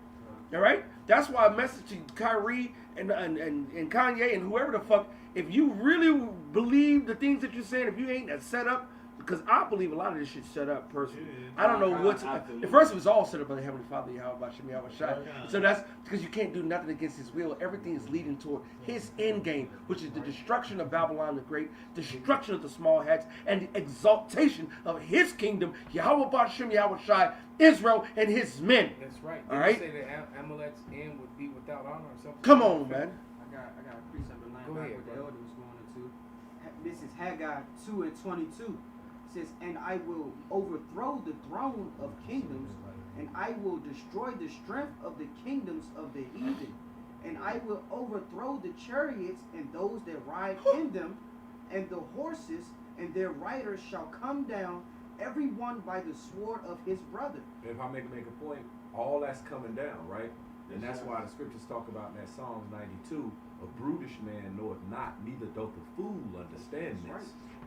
All right? That's why a message to Kyrie and Kanye and whoever the fuck, if you really believe the things that you're saying, if you ain't that set up, because I believe a lot of this shit set up personally. I don't know what's. At first, it was all set up by the Heavenly Father, Yahweh Shai. So that's because you can't do nothing against His will. Everything is leading toward His end game, which is the destruction of Babylon the Great, destruction of the small hats, and the exaltation of His kingdom, Yahweh Bashem, Yahweh Shai, Israel, and His men. That's right. All right. Did you say that Amalek's end would be without honor or something? Come on, man. I got a precept to line Go back ahead, what the brother. elder was going into. This is Haggai 2:22. Says, and I will overthrow the throne of kingdoms, and I will destroy the strength of the kingdoms of the heathen, and I will overthrow the chariots and those that ride in them, and the horses and their riders shall come down, every one by the sword of his brother. If I make a point, all that's coming down, right? And that's why the scriptures talk about in that Psalms 92, a brutish man knoweth not, neither doth the fool understand this. Right.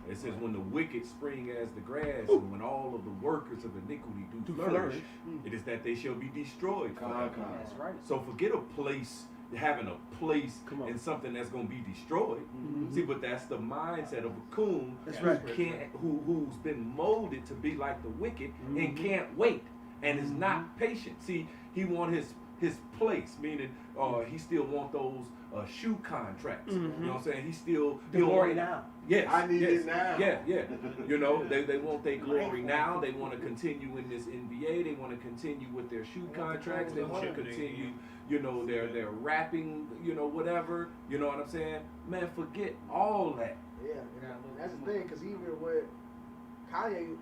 It says, when the wicked spring as the grass, and when all of the workers of iniquity do flourish, it is that they shall be destroyed. That's right. So forget a place, having a place in something that's going to be destroyed. See, but that's the mindset of a coon who's been molded to be like the wicked and can't wait and is not patient. See, he want his place, meaning he still want those shoe contracts. You know what I'm saying? He still glory now. Yes, I need it now. Yeah. You know, they want their glory now. They want to continue in this NBA. They want to continue with their shoe contracts. They want to continue, you know, their rapping, you know, whatever. You know what I'm saying? Man, forget all that. Yeah, that's the thing, because even with Kanye,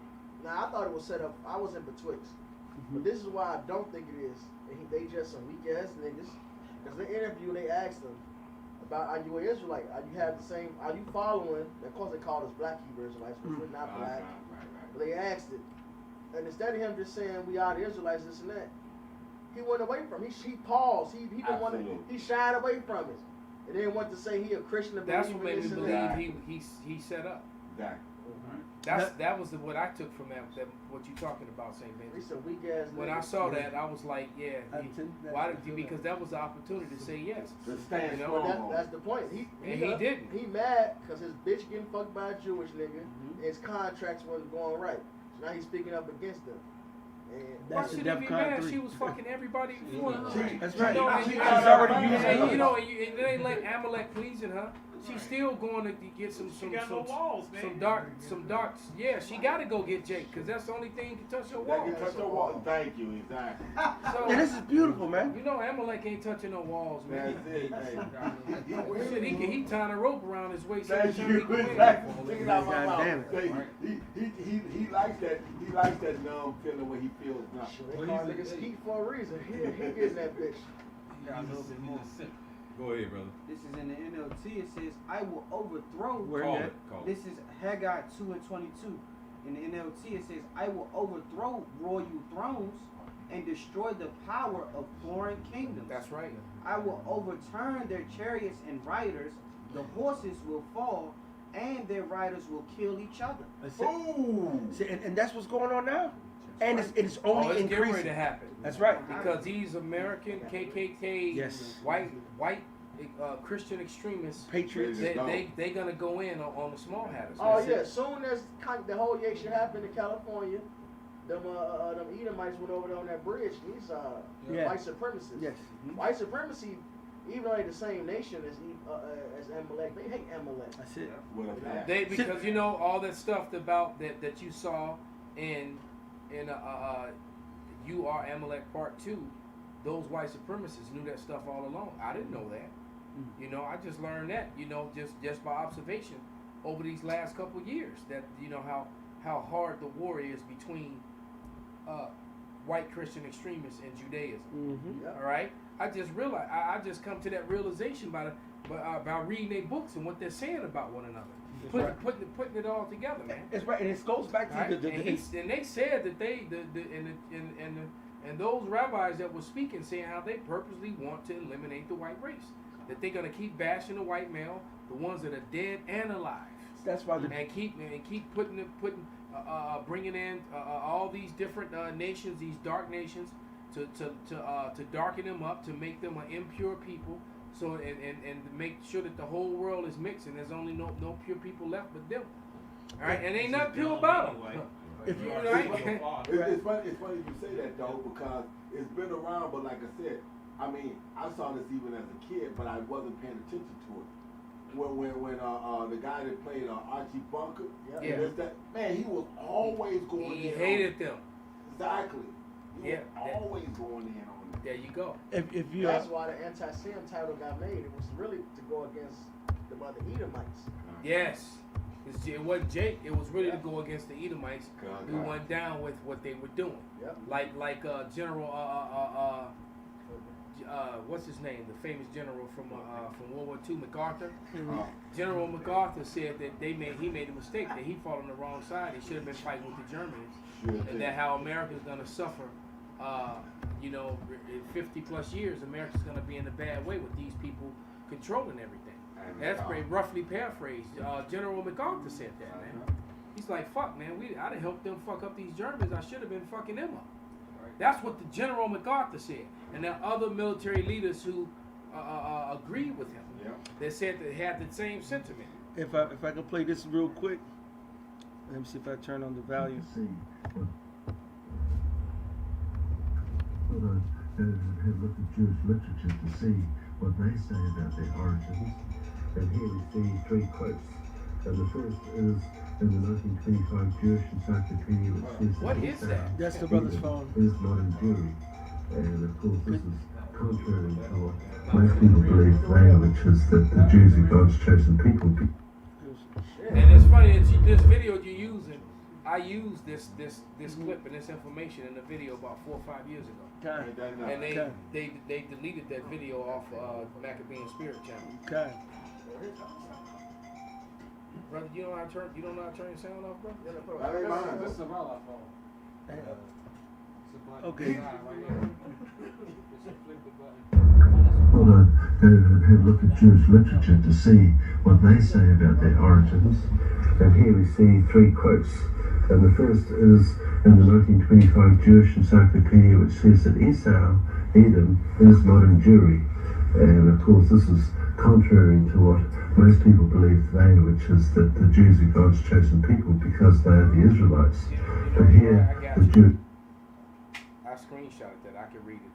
now I thought it was set up, I was in betwixt. But this is why I don't think it is. They just some weak ass niggas. Because in the interview, they asked them about, are you an Israelite? Are you following? Of course, they called us black Hebrew Israelites, which we're not black. But they asked it. And instead of him just saying, we are the Israelites, this and that, he went away from it. He paused. He didn't want to, he shied away from it. And then went to say he a Christian. That's what made me believe he set up. Exactly. That was what I took from that what you talking about, St. Benjamin. He's a weak ass. When I saw that, I was like, yeah, because that was the opportunity to say yes. You know, that's the point. He didn't. He mad because his bitch getting fucked by a Jewish nigga, and his contracts wasn't going right. So now he's speaking up against them. Why should he be mad? She was fucking everybody. That's right. You know, and it ain't like Amalek pleasing her. She's still going to get some walls, man. some dark. Yeah, she got to go get Jake because that's the only thing can touch her walls. Touch your wall. Thank you, exactly. So, And this is beautiful, man. You know, Amalek ain't touching no walls, man. That's it, man. Shit, he tying a rope around his waist. Thank every you, time he go in. exactly. Take it out my God damn mouth. it. He likes that. He likes that numb feeling when he feels nothing. They call niggas Skeet for a reason. He getting that bitch. Go ahead, brother. This is in the NLT. It says, I will overthrow. Call it. This is Haggai 2:22. In the NLT, it says, I will overthrow royal thrones and destroy the power of foreign kingdoms. That's right. I will overturn their chariots and riders. The horses will fall, and their riders will kill each other. See, and that's what's going on now. And it's only it's getting ready increasing. to happen. That's right. Because these American KKK, Yes. white Christian extremists, Patriots. they gonna go in on the small hatters. Oh yeah, soon as the whole shit happened in California, them Edomites went over there on that bridge. These white supremacists. Yes. White supremacy, even though they're the same nation as Amalek, they hate Amalek. That's it. Because you know all that stuff about that you saw in You Are Amalek Part 2, those white supremacists knew that stuff all along. I didn't know that. You know, I just learned that, you know, just by observation over these last couple of years, that, you know, how hard the war is between white Christian extremists and Judaism. Mm-hmm. All right? I just realized, I just come to that realization by reading their books and what they're saying about one another. Putting it all together, man. It's right, and it goes back to Right? the And they said that and those rabbis that were speaking saying how they purposely want to eliminate the white race, that they're gonna keep bashing the white male, the ones that are dead and alive. That's why and keep bringing in all these different nations, these dark nations, to darken them up, to make them an impure people. So and to make sure that the whole world is mixed and there's only no pure people left but them. All right, and ain't nothing pure about them. It's funny you say that though, because it's been around, but like I said, I mean, I saw this even as a kid, but I wasn't paying attention to it. When the guy that played Archie Bunker, man, he was always going in. He hated them. Exactly. He was Yeah. always going in on them. There you go. If you That's why the anti-Sem title got made. It was really to go against the other Edomites. Yes. It wasn't Jake. It was really to go against the Edomites who went down with what they were doing. Yep. Like General what's his name? The famous general from World War II, MacArthur. Mm-hmm. General MacArthur said that he made a mistake, that he fought on the wrong side. He should have been fighting with the Germans, and that how America's gonna suffer. You know, in 50 plus years, America's gonna be in a bad way with these people controlling everything. That's pretty roughly paraphrased. General MacArthur said that, man. He's like, fuck, man, I done helped them fuck up these Germans. I should have been fucking them up. That's what the General MacArthur said. And there are other military leaders who agreed with him. Yeah. They said they had the same sentiment. if I can play this real quick, let me see if I turn on the volume. Have looked at Jewish literature to see what they say about their origins. And here we see three quotes. And the first is in the 1925 Jewish Encyclopedia, which says What is that? That's the brother's phone. is modern Jewry. And of course this is contrary to what most people believe today, which is that the Jews are God's chosen people. And it's funny that this video you're using, I used this clip and this information in a video about 4 or 5 years ago. And they deleted that video off Maccabean Spirit channel. Okay. Brother, you don't know how to turn your sound off, bro? That ain't mine. This is a Malak phone. Okay. Hold on, have a look at Jewish literature to see what they say about their origins. And here we see three quotes. And the first is in the 1925 Jewish Encyclopedia, which says that Esau, Edom, is modern Jewry. And of course this is contrary to what most people believe today, which is that the Jews are God's chosen people because they are the Israelites. But here, the Jews... I screenshotted that. I can read it.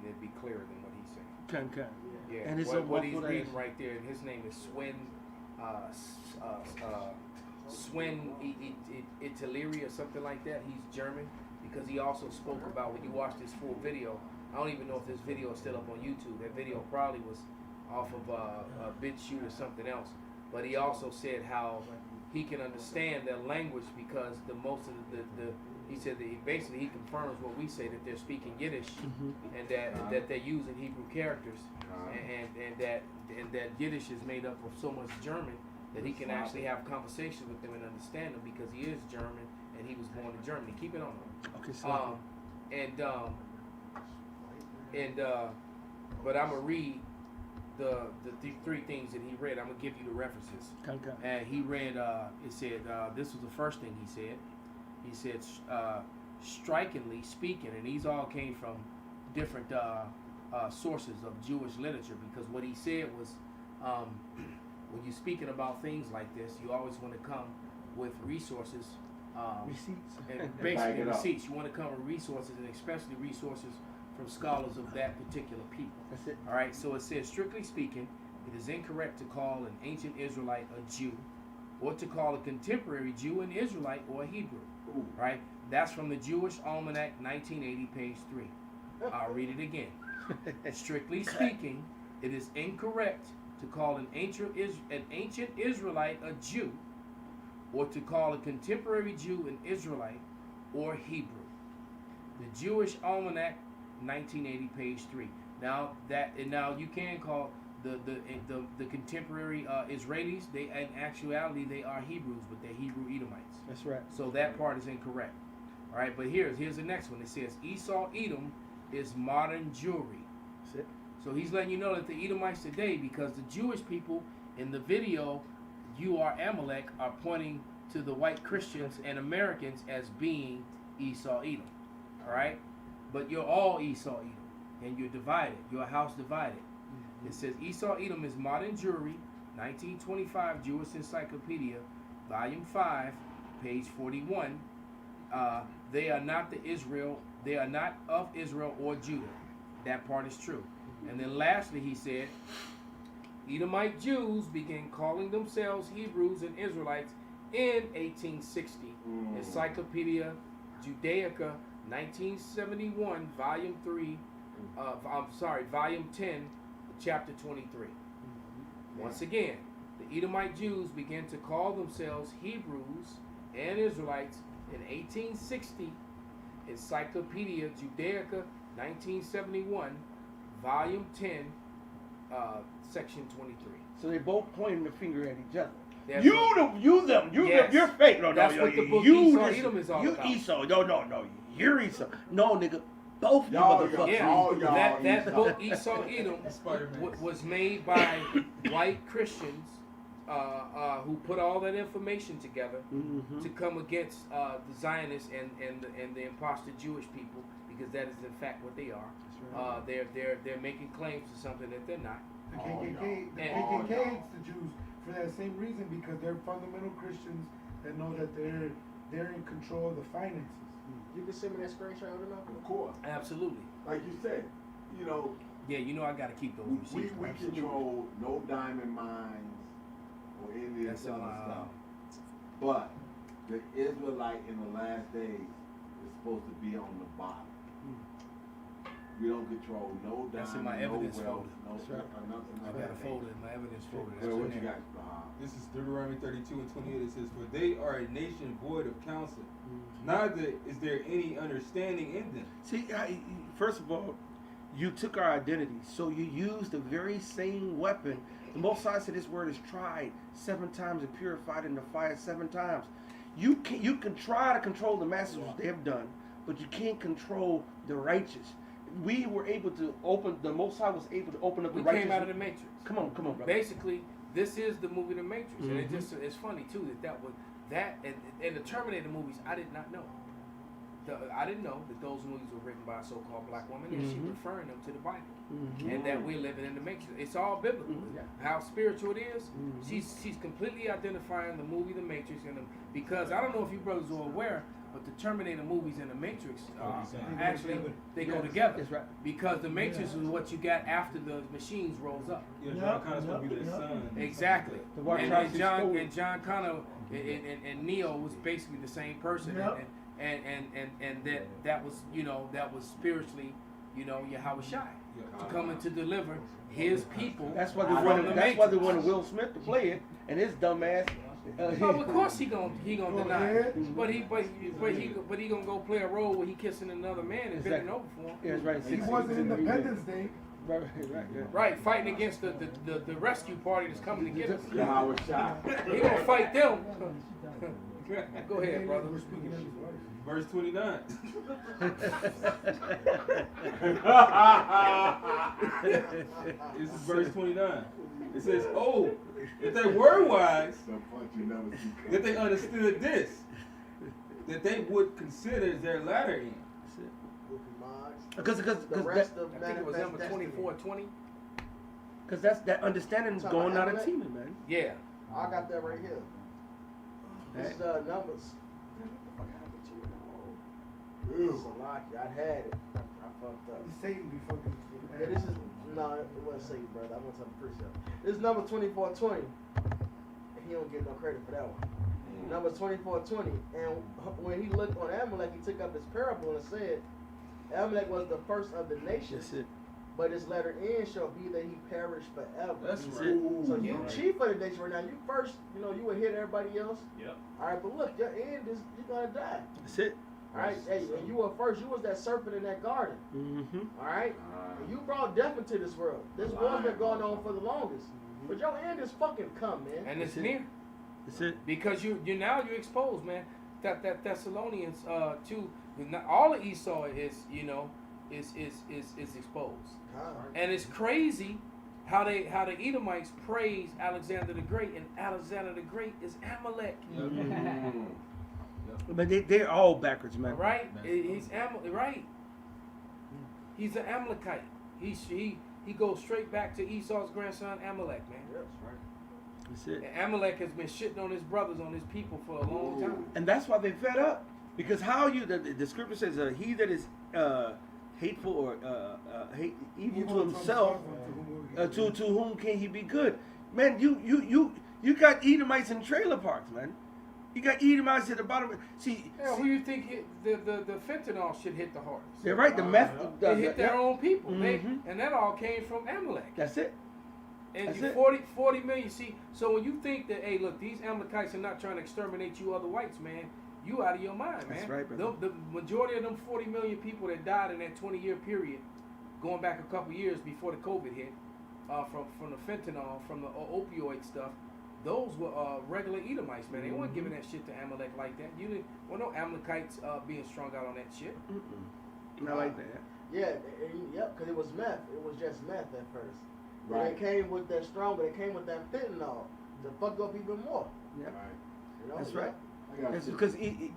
It'd be clearer than what he's saying. Okay. Yeah. And it's what he's reading right there, and his name is Swen Italeri or something like that. He's German because he also spoke about, when you watch this full video, I don't even know if this video is still up on YouTube. That video probably was off of BitChute or something else. But he also said how he can understand their language because the most of he said that basically he confirms what we say, that they're speaking Yiddish and that they're using Hebrew characters and that Yiddish is made up of so much German that he can actually have conversations with them and understand them because he is German and he was born in Germany. Keep it on. Okay, so but I'm gonna read the three things that he read. I'm gonna give you the references. Okay. And he read. It said this was the first thing he said. He said, strikingly speaking, and these all came from different sources of Jewish literature, because what he said was, when you're speaking about things like this, you always want to come with resources. Receipts. And basically receipts. You want to come with resources, and especially resources from scholars of that particular people. That's it. All right, so it says, strictly speaking, it is incorrect to call an ancient Israelite a Jew, or to call a contemporary Jew an Israelite or a Hebrew. Ooh. Right? That's from the Jewish Almanac, 1980, page 3. I'll read it again. Strictly speaking, it is incorrect to call an ancient Israelite a Jew, or to call a contemporary Jew an Israelite or Hebrew. The Jewish Almanac, 1980, page 3. Now you can call the contemporary Israelis, they in actuality they are Hebrews, but they're Hebrew Edomites. That's right. So that part is incorrect. All right, but here's the next one. It says Esau Edom is modern Jewry. That's it. So he's letting you know that the Edomites today, because the Jewish people in the video, you are Amalek, are pointing to the white Christians and Americans as being Esau Edom. All right, but you're all Esau Edom, and you're divided. You're a house divided. It says Esau Edom is modern Jewry, 1925 Jewish Encyclopedia, volume 5, page 41. They are not they are not of Israel or Judah. That part is true. And then lastly he said, Edomite Jews began calling themselves Hebrews and Israelites in 1860. Encyclopedia Judaica, 1971, volume 3, volume 10, chapter 23. Once again, the Edomite Jews began to call themselves Hebrews and Israelites in 1860. Encyclopedia Judaica, 1971, volume 10, section 23. So they both pointing the finger at each other. That's them, you're fake. No, that's no, what the book you Esau Edom is all you about. Esau. No, you're Esau. No, nigga, both you Y'all, motherfuckers. Yeah, that Esau. book Esau Edom was made by white Christians who put all that information together to come against the Zionists and the imposter Jewish people, because that is in fact what they are. They're making claims to something that they're not. The KKK hates the Jews for that same reason, because they're fundamental Christians that know that they're in control of the finances. You can send me that screenshot of it, Of course. Absolutely. Like you said, Yeah, I got to keep those receipts. we control no diamond mines or any of this other stuff. But the Israelite in the last days is supposed to be on the bottom. We don't control no diamond, That's in my evidence folder. nothing. I got a folder in my evidence folder. Well, what you got? This is Deuteronomy 32 and 28. It says, "For they are a nation void of counsel, neither is there any understanding in them." See, first of all, you took our identity, so you used the very same weapon. The Most High said His word is tried 7 times and purified in the fire 7 times. You can try to control the masses, which they have done, but you can't control the righteous. We were able to the Most High was able to open up the righteous. We came out of the Matrix. Come on, brother. Basically, this is the movie The Matrix, and it's funny too and the Terminator movies I did not know. I didn't know that those movies were written by a so-called black woman, and she's referring them to the Bible, and that we're living in the Matrix. It's all biblical. How spiritual it is. She's completely identifying the movie The Matrix, because I don't know if you brothers are aware, But the Terminator movies and the Matrix, actually, they go together. That's right. Because the Matrix is what you got after the machines rose up. Yeah, John Connor's gonna be their son. Exactly. And John Connor and Neo was basically the same person. And that was, you know, that was spiritually, you know, Yahweh Shai coming to deliver his people. That's why they wanted Will Smith to play it, and his dumb ass. Well, of course he gonna deny it. But he gonna go play a role where he kissing another man and bending over for him. Yeah, that's right. He wasn't Independence Day. Right, fighting against the rescue party that's coming to get us. Yahweh Shai. He gonna fight them. Go ahead, brother. Verse 29. This is verse 29. It says, "Oh, if they were wise, that they understood this, that they would consider their latter end." Because I think it was number 24:20. Because that's that understanding going out of teaming, man. Yeah. I got that right here. This is numbers. Salaki, I had it. I fucked up. Satan be fucking. Yeah, this is no, it wasn't Satan, brother. I want some precept. This is number 24:20. He don't get no credit for that one. Number 24:20. And when he looked on Amalek, he took up this parable and said, Amalek was the first of the nations. That's it. But his letter end shall be that he perish forever. That's right. So you chief of the nation right now. You first, you know, you would hit everybody else. Yep. All right, but look, your end is you're gonna die. That's it. All right, hey, and you were first. You was that serpent in that garden. Mm-hmm. All right, and you brought death into this world. This world's been going on for the longest, but your end is fucking come, man. And it's near. That's it. Because you're exposed, man. That Thessalonians 2, all of Esau is, you know, is exposed. And it's crazy how the Edomites praise Alexander the Great, and Alexander the Great is Amalek. But they're all backwards, man. Right? He's right. He's an Amalekite. He goes straight back to Esau's grandson Amalek, man. Yes, right. That's it. And Amalek has been shitting on his brothers, on his people for a long time. And that's why they fed up. Because how the scripture says, he that is hateful or hate evil to himself, to whom can he be good? Man, you got Edomites in trailer parks, man. You got Edomites at the bottom. See, who you think the fentanyl should hit the hardest? They're right. The meth. They hit their own people, and that all came from Amalek. That's it. And That's you 40 million. See, so when you think that, hey, look, these Amalekites are not trying to exterminate you other whites, man. You out of your mind, man. That's right, brother. The majority of them 40 million people that died in that 20-year period, going back a couple years before the COVID hit, from the fentanyl, from the opioid stuff, those were regular Edomites, man. They weren't giving that shit to Amalek like that. You didn't want no Amalekites being strung out on that shit. Not like that. Yeah, yep, because it was meth. It was just meth at first. Right. It came with that strong, but it came with that fentanyl to fuck up even more. Yeah. Right. You know? That's right. That's because the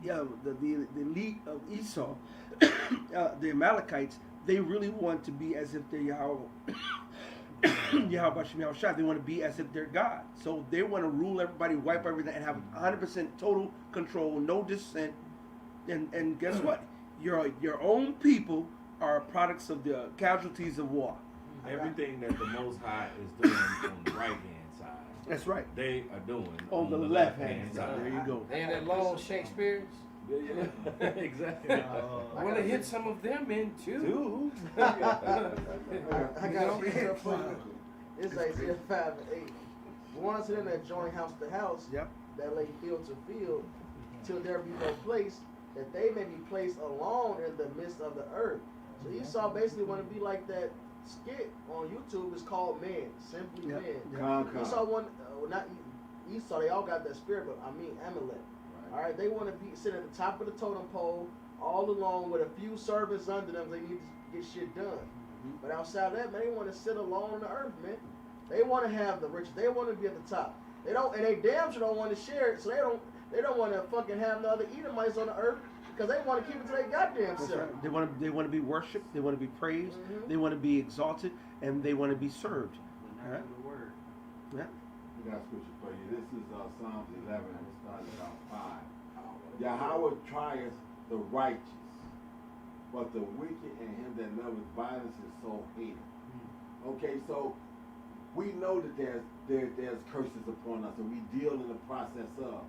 elite of Esau, the Amalekites, they really want to be as if they're Yahweh Shai. They want to be as if they're God. So they want to rule everybody, wipe everything, and have 100% total control, no dissent. And guess what? Your own people are products of the casualties of war. Everything that the Most High is doing on the right hand side. That's right. They are doing on the left hand side. There you go. And that long Shakespeare's. Yeah. Exactly. Well, it hit some of them in too. I got it for you. It's Isaiah 5 and 8. Ones of them that join house to house, that lay field to field, till there be no place, that they may be placed alone in the midst of the earth. So Esau basically want to be like that skit on YouTube. It's called Man, simply Man. Esau one, not Esau. They all got that spirit, but I mean Amalek. Right. All right, they want to be sit at the top of the totem pole, all alone with a few servants under them. They need to get shit done. But outside of that, man, they want to sit alone on the earth, man. They want to have the riches. They want to be at the top. They don't, and they damn sure don't want to share it. So they don't want to fucking have no other Edomites on the earth. Because they want to keep it to their goddamn self. Right. They want to be worshipped. They want to be praised. They want to be exalted, and they want to be served. All right. The word. Yeah. We got scripture for you. This is Psalms 11, and we'll start at about 5. Yahweh trieth the righteous, but the wicked and him that loveth violence is so hated. Okay, so we know that there's curses upon us, and we deal in the process of,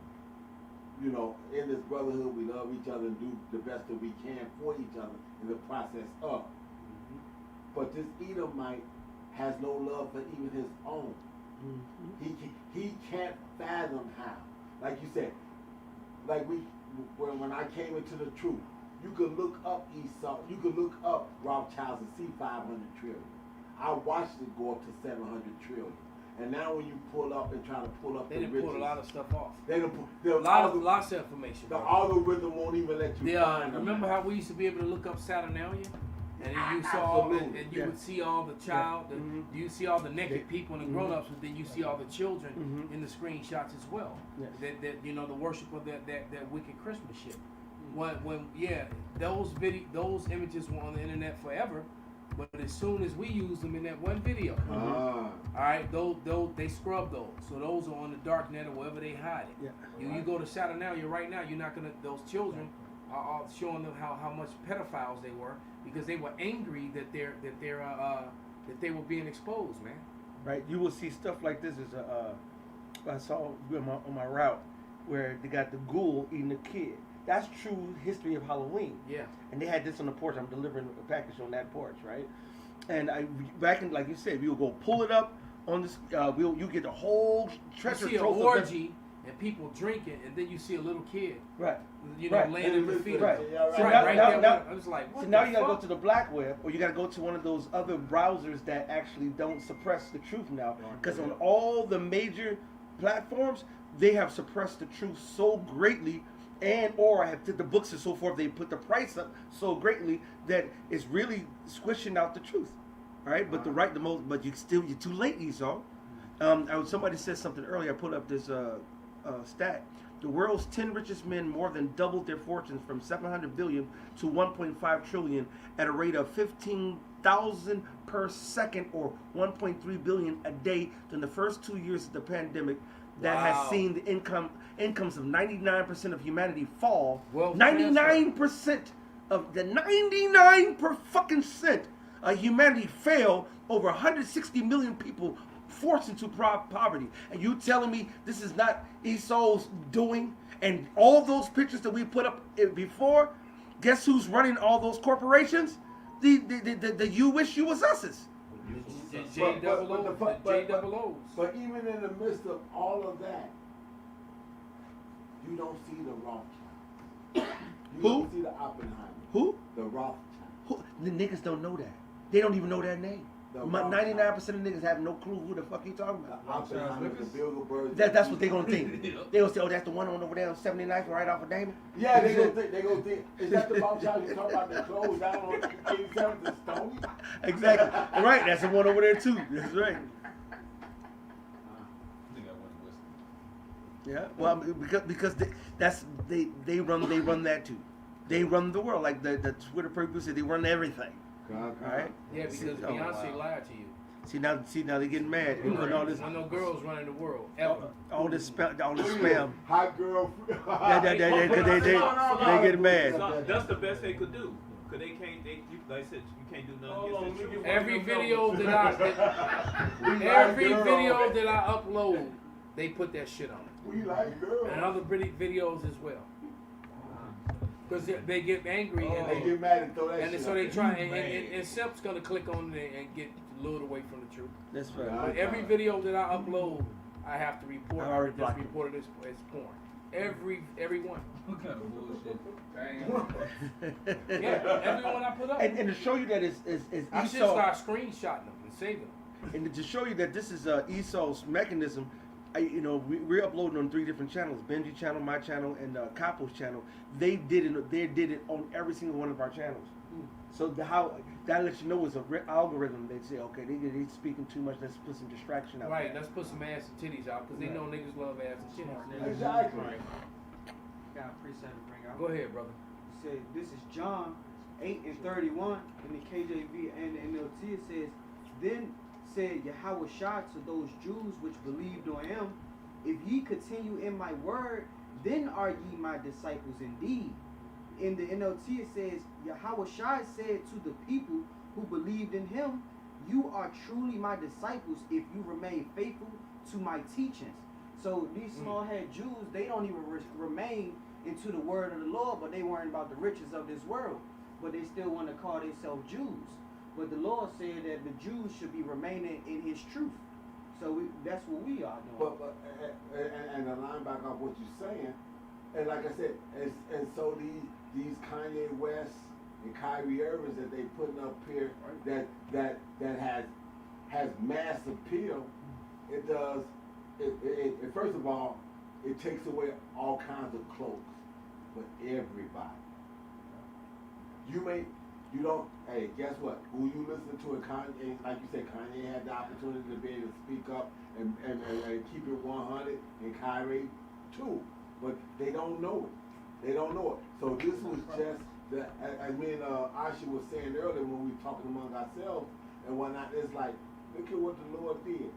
you know, in this brotherhood, we love each other and do the best that we can for each other in the process of. But this Edomite has no love for even his own. He can't fathom how. Like you said, like when I came into the truth, you could look up Esau, you could look up Rothschilds and see 500 trillion. I watched it go up to 700 trillion. And now when you pull up and try to pull up they didn't pull a lot of stuff off. Lots of information. The algorithm won't even let you find them. Remember how we used to be able to look up Saturnalia? And then you saw, and you would see all the child, you see all the naked people and the grown-ups, and then you see all the children in the screenshots as well. That you know, the worship of that wicked Christmas shit. Those images were on the internet forever, but as soon as we use them in that one video, all right, they scrub those, so those are on the dark net or wherever they hide it. You go to Saturnalia right now, you're not gonna. Those children are showing them how much pedophiles they were because they were angry that they were being exposed, man. Right, you will see stuff like this. I saw on my route where they got the ghoul eating a kid. That's true history of Halloween. Yeah. And they had this on the porch. I'm delivering a package on that porch, right? And back in, like you said, we will go pull it up on this. You get the whole treasure trove. You see an orgy and people drinking, and then you see a little kid. Right. You know, laying in the feet. Right. So now, I was like, what so now the you gotta fuck? go to the black web, or you gotta go to one of those other browsers that actually don't suppress the truth now. Because on all the major platforms, they have suppressed the truth so greatly, and or have the books and so forth. They put the price up so greatly that it's really squishing out the truth. All right, but but you're too late, Esau. Somebody said something earlier. I put up this stat. The world's 10 richest men more than doubled their fortunes from 700 billion to 1.5 trillion at a rate of 15,000 per second, or 1.3 billion a day during the first 2 years of the pandemic. That has seen the incomes of 99% of humanity fall. 99% of the 99% of humanity fail. Over 160 million people forced into poverty. And you telling me this is not Esau's doing? And all those pictures that we put up before, guess who's running all those corporations? The you wish you was us's. But even in the midst of all of that, you don't see the Rothschild. You don't see the Oppenheimer. Who? The Rothschild. Who? The niggas don't know that. They don't even know that name. 99% of niggas have no clue who the fuck you talking about. That's what they gonna think. They gonna say, oh, that's the one on over there on 79th right off of Damon. Yeah, they gonna think. Is that the Rothschild you talking about that closed down on 87th and Stony? Exactly. Right, that's the one over there too. That's right. Yeah, well, because they run that too. They run the world, like the Twitter people said, they run everything. Right? Yeah, because Beyonce lied to you. See now they're getting mad. Right. All this. No girls running the world ever. All this spam. Hot girl. They get mad. So that's the best they could do. Cause they can't. Like I said, you can't do nothing against the truth. Every video that I upload, they put that shit on it. We like girls. And other videos as well. Because they get angry and they get mad and throw that shit. And so they try, and Simp's gonna click on it and get lured away from the truth. That's right. But every video that I upload, I have to report. I already just report it as porn. Every one. What kind of bullshit? Yeah, every one I put up. And to show you that is I Esau. should start screenshotting them and saving them. And to show you that this is Esau's mechanism, we're uploading on 3 different channels: Benji channel, my channel, and Capo's channel. They did it on every single one of our channels. So how that lets you know is a algorithm. They say, okay, they're speaking too much. Let's put some distraction out. Right. Let's put some ass and titties out because they know niggas love ass and titties. Exactly. Got a precept to bring out. Go ahead, brother. It said this is John 8:31 in the KJV and the NLT. It says, then said Yahweh Shah to those Jews which believed on him, if ye continue in my word, then are ye my disciples indeed. In the NLT it says, Yahweh Shai said to the people who believed in him, you are truly my disciples if you remain faithful to my teachings. So these small-head Jews, they don't even remain into the word of the Lord, but they worrying about the riches of this world. But they still want to call themselves Jews. But the Lord said that the Jews should be remaining in his truth. So that's what we are doing. And to line back off what you're saying, and like I said, and so these Kanye West and Kyrie Irvings that they putting up here that has mass appeal, it does. It first of all, it takes away all kinds of cloaks for everybody. You don't. Hey, guess what? Who you listen to? Kanye, like you said, Kanye had the opportunity to be able to speak up and keep it 100, and Kyrie too. But they don't know it. They don't know it. So this was just the. As me and Asha was saying earlier when we were talking among ourselves and whatnot. It's like, look at what the Lord did.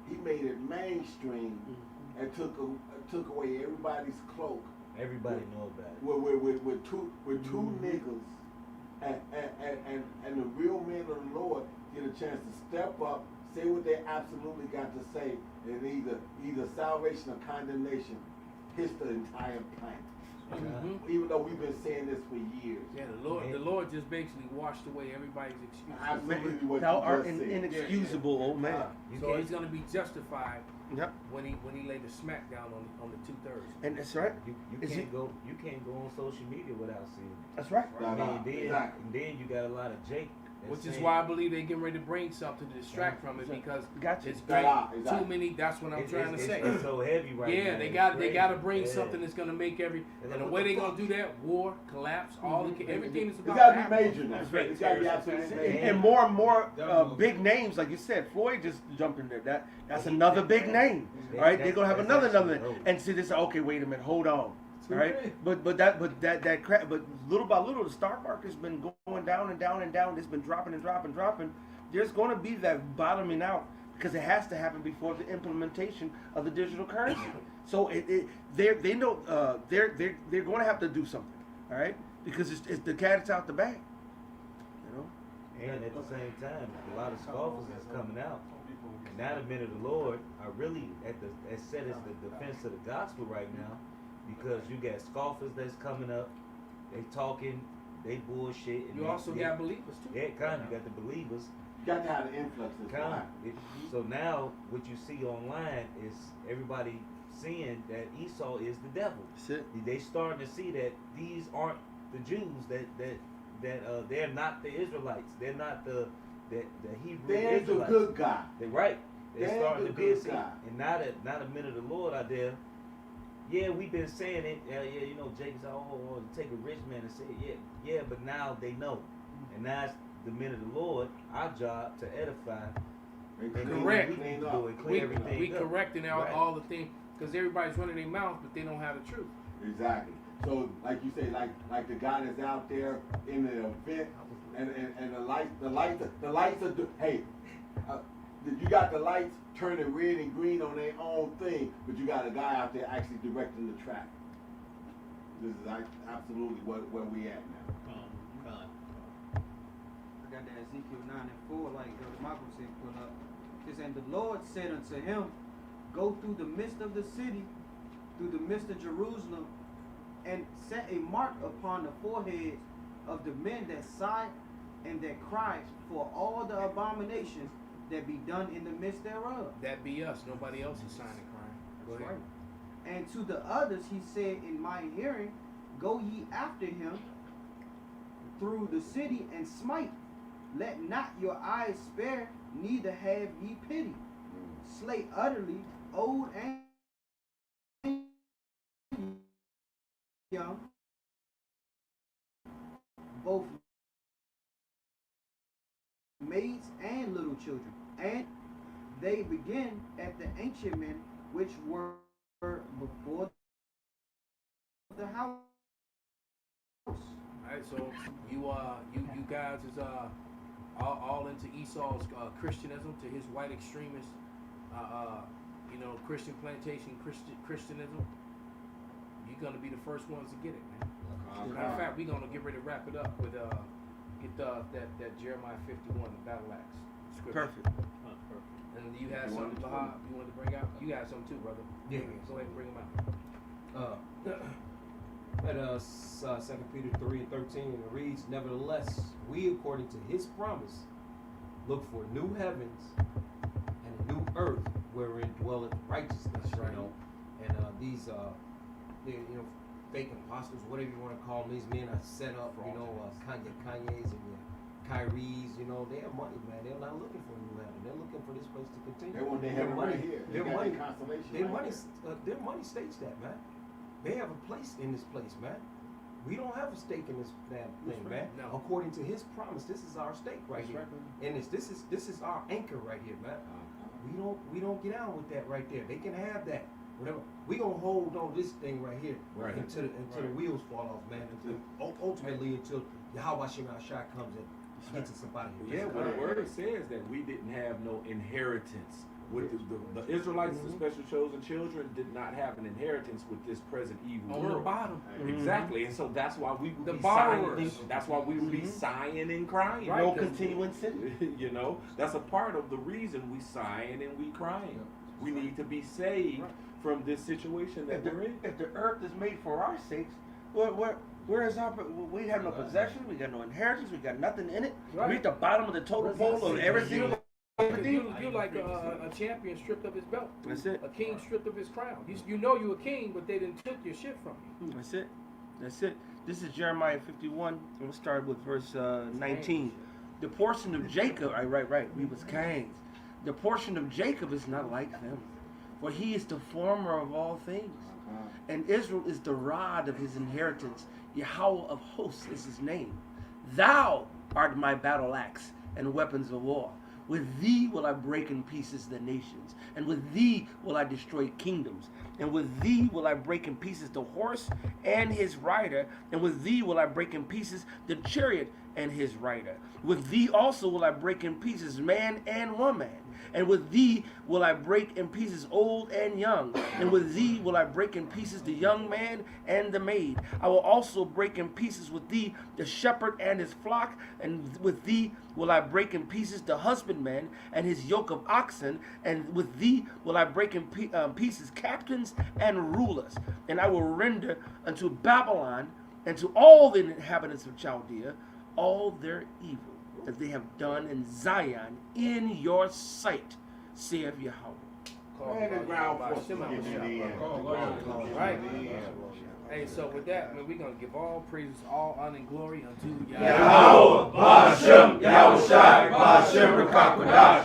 He made it mainstream and took away everybody's cloak. Everybody know about it. With two niggas. And the real men of the Lord get a chance to step up, say what they absolutely got to say, and either salvation or condemnation hits the entire planet. Even though we've been saying this for years. Yeah, the Lord just basically washed away everybody's excuses. Absolutely, what Thou you art just said. inexcusable, old man. So he's going to be justified. Yep. When he laid the smack down on the 2/3. And that's right. You can't go on social media without seeing it. That's right. Then you got a lot of Jake. Which is why I believe they're getting ready to bring something to distract from it, because it's too many. That's what I'm trying to say. It's so heavy right now. Yeah, they got to bring something that's going to make and the way they're going to do that, war, collapse, everything is about. It's got to be major now. It's got to be absolutely major. And more big names, like you said, Floyd just jumped in there. That's another big name. All right, they're gonna have another, and see this. Okay, wait a minute, hold on. All right, but little by little, the stock market's been going down and down and down. It's been dropping and dropping. There's going to be that bottoming out because it has to happen before the implementation of the digital currency. So they know they're going to have to do something. All right, because it's the cat's out the bag. You know. And at the same time, a lot of scoffers is coming out. And now the men of the Lord are really as set as the defense of the gospel right now. Because you got scoffers that's coming up, they talking, they bullshit. And you also got believers too. Yeah, kind of. You got the believers. You got to have the influx. So now what you see online is everybody seeing that Esau is the devil. They starting to see that these aren't the Jews. That they're not the Israelites. They're not the Hebrew They're Israelites. the good guy. They're right. They're starting the to be good guy. And now the men of the Lord out there. Yeah, we've been saying it. Yeah, you know, Jake said, "Oh, take a rich man and say it." Yeah, but now they know, and now it's the men of the Lord. Our job to edify. Correct. We correcting all the things because everybody's running their mouth, but they don't have the truth. Exactly. So, like you say, like the guy that's out there in the event, and the lights are. Hey, you got the lights turning red and green on their own thing, but you got a guy out there actually directing the traffic. This is absolutely where we at now. I got that Ezekiel 9:4, like Elder Malcolm said, put up. It says, and the Lord said unto him, go through the midst of the city, through the midst of Jerusalem, and set a mark upon the foreheads of the men that sigh and that cry for all the abominations that be done in the midst thereof. That be us. Nobody else is signing crime. Go ahead. Right. And to the others he said in my hearing, go ye after him through the city and smite. Let not your eyes spare, neither have ye pity. Slay utterly old and young, both maids and little children. And they begin at the ancient men which were before the house. Alright, so you guys is all into Esau's Christianism, to his white extremist Christian plantation Christianism. you're gonna be the first ones to get it, man. Matter of fact, we're gonna get ready to wrap it up with get that Jeremiah 51, the battle axe scripture. Perfect. And you had something, Lahab, you wanted to bring out? You got something too, brother. Yeah. Go ahead and bring them out. At 2 Peter 3:13, it reads, "Nevertheless, we, according to his promise, look for new heavens and a new earth wherein dwelleth righteousness." Right. You know, and these fake apostles, whatever you want to call them, these men are set up. You know, Kanye's and Kyrie's. You know, they have money, man. They're not looking for a new heaven. They're looking for this place to continue. They want their heaven right here. Their money, consolation. their money states that, man. They have a place in this place, man. We don't have a stake in this damn thing, man. No. According to his promise, this is our stake right here. And this is our anchor right here, man. We don't get out with that right there. They can have that. Whatever. We gonna hold on this thing right here until the wheels fall off, man. Ultimately until Yahweh Shai comes and gets us up out of here. Yeah, well, the word says that we didn't have no inheritance. With the Israelites, the special chosen children, did not have an inheritance with this present evil world. On the bottom. Exactly, and so that's why we would The be borrowers. sighing. That's why we would be sighing and crying. No continuing sin. You know, that's a part of the reason we sighing and we crying. We need to be saved from this situation that we're in. If the earth is made for our sakes, where is our? We have no possession. We got no inheritance. We got nothing in it. Right. We at the bottom of the total pole of everything. You're like a champion stripped of his belt. That's it. A king stripped of his crown. You know you a king, but they didn't took your shit from you. That's it. That's it. This is Jeremiah 51. We'll start with verse 19. The portion of Jacob, right. We was kings. The portion of Jacob is not like them, for he is the former of all things. And Israel is the rod of his inheritance. Yahweh of hosts is his name. Thou art my battle axe and weapons of war. With thee will I break in pieces the nations, and with thee will I destroy kingdoms, and with thee will I break in pieces the horse and his rider, and with thee will I break in pieces the chariot and his rider. With thee also will I break in pieces man and woman, and with thee will I break in pieces old and young, and with thee will I break in pieces the young man and the maid. I will also break in pieces with thee the shepherd and his flock, and with thee will I break in pieces the husbandman and his yoke of oxen, and with thee will I break in pieces captains and rulers. And I will render unto Babylon and to all the inhabitants of Chaldea all their evil that they have done in Zion in your sight, saith Yahweh. Right. Hey, so with that, man, we're going to give all praises, all honor and glory unto Yahweh, Ba'ashem, Yahweh Shai, Ba'ashem, Rakakwadash.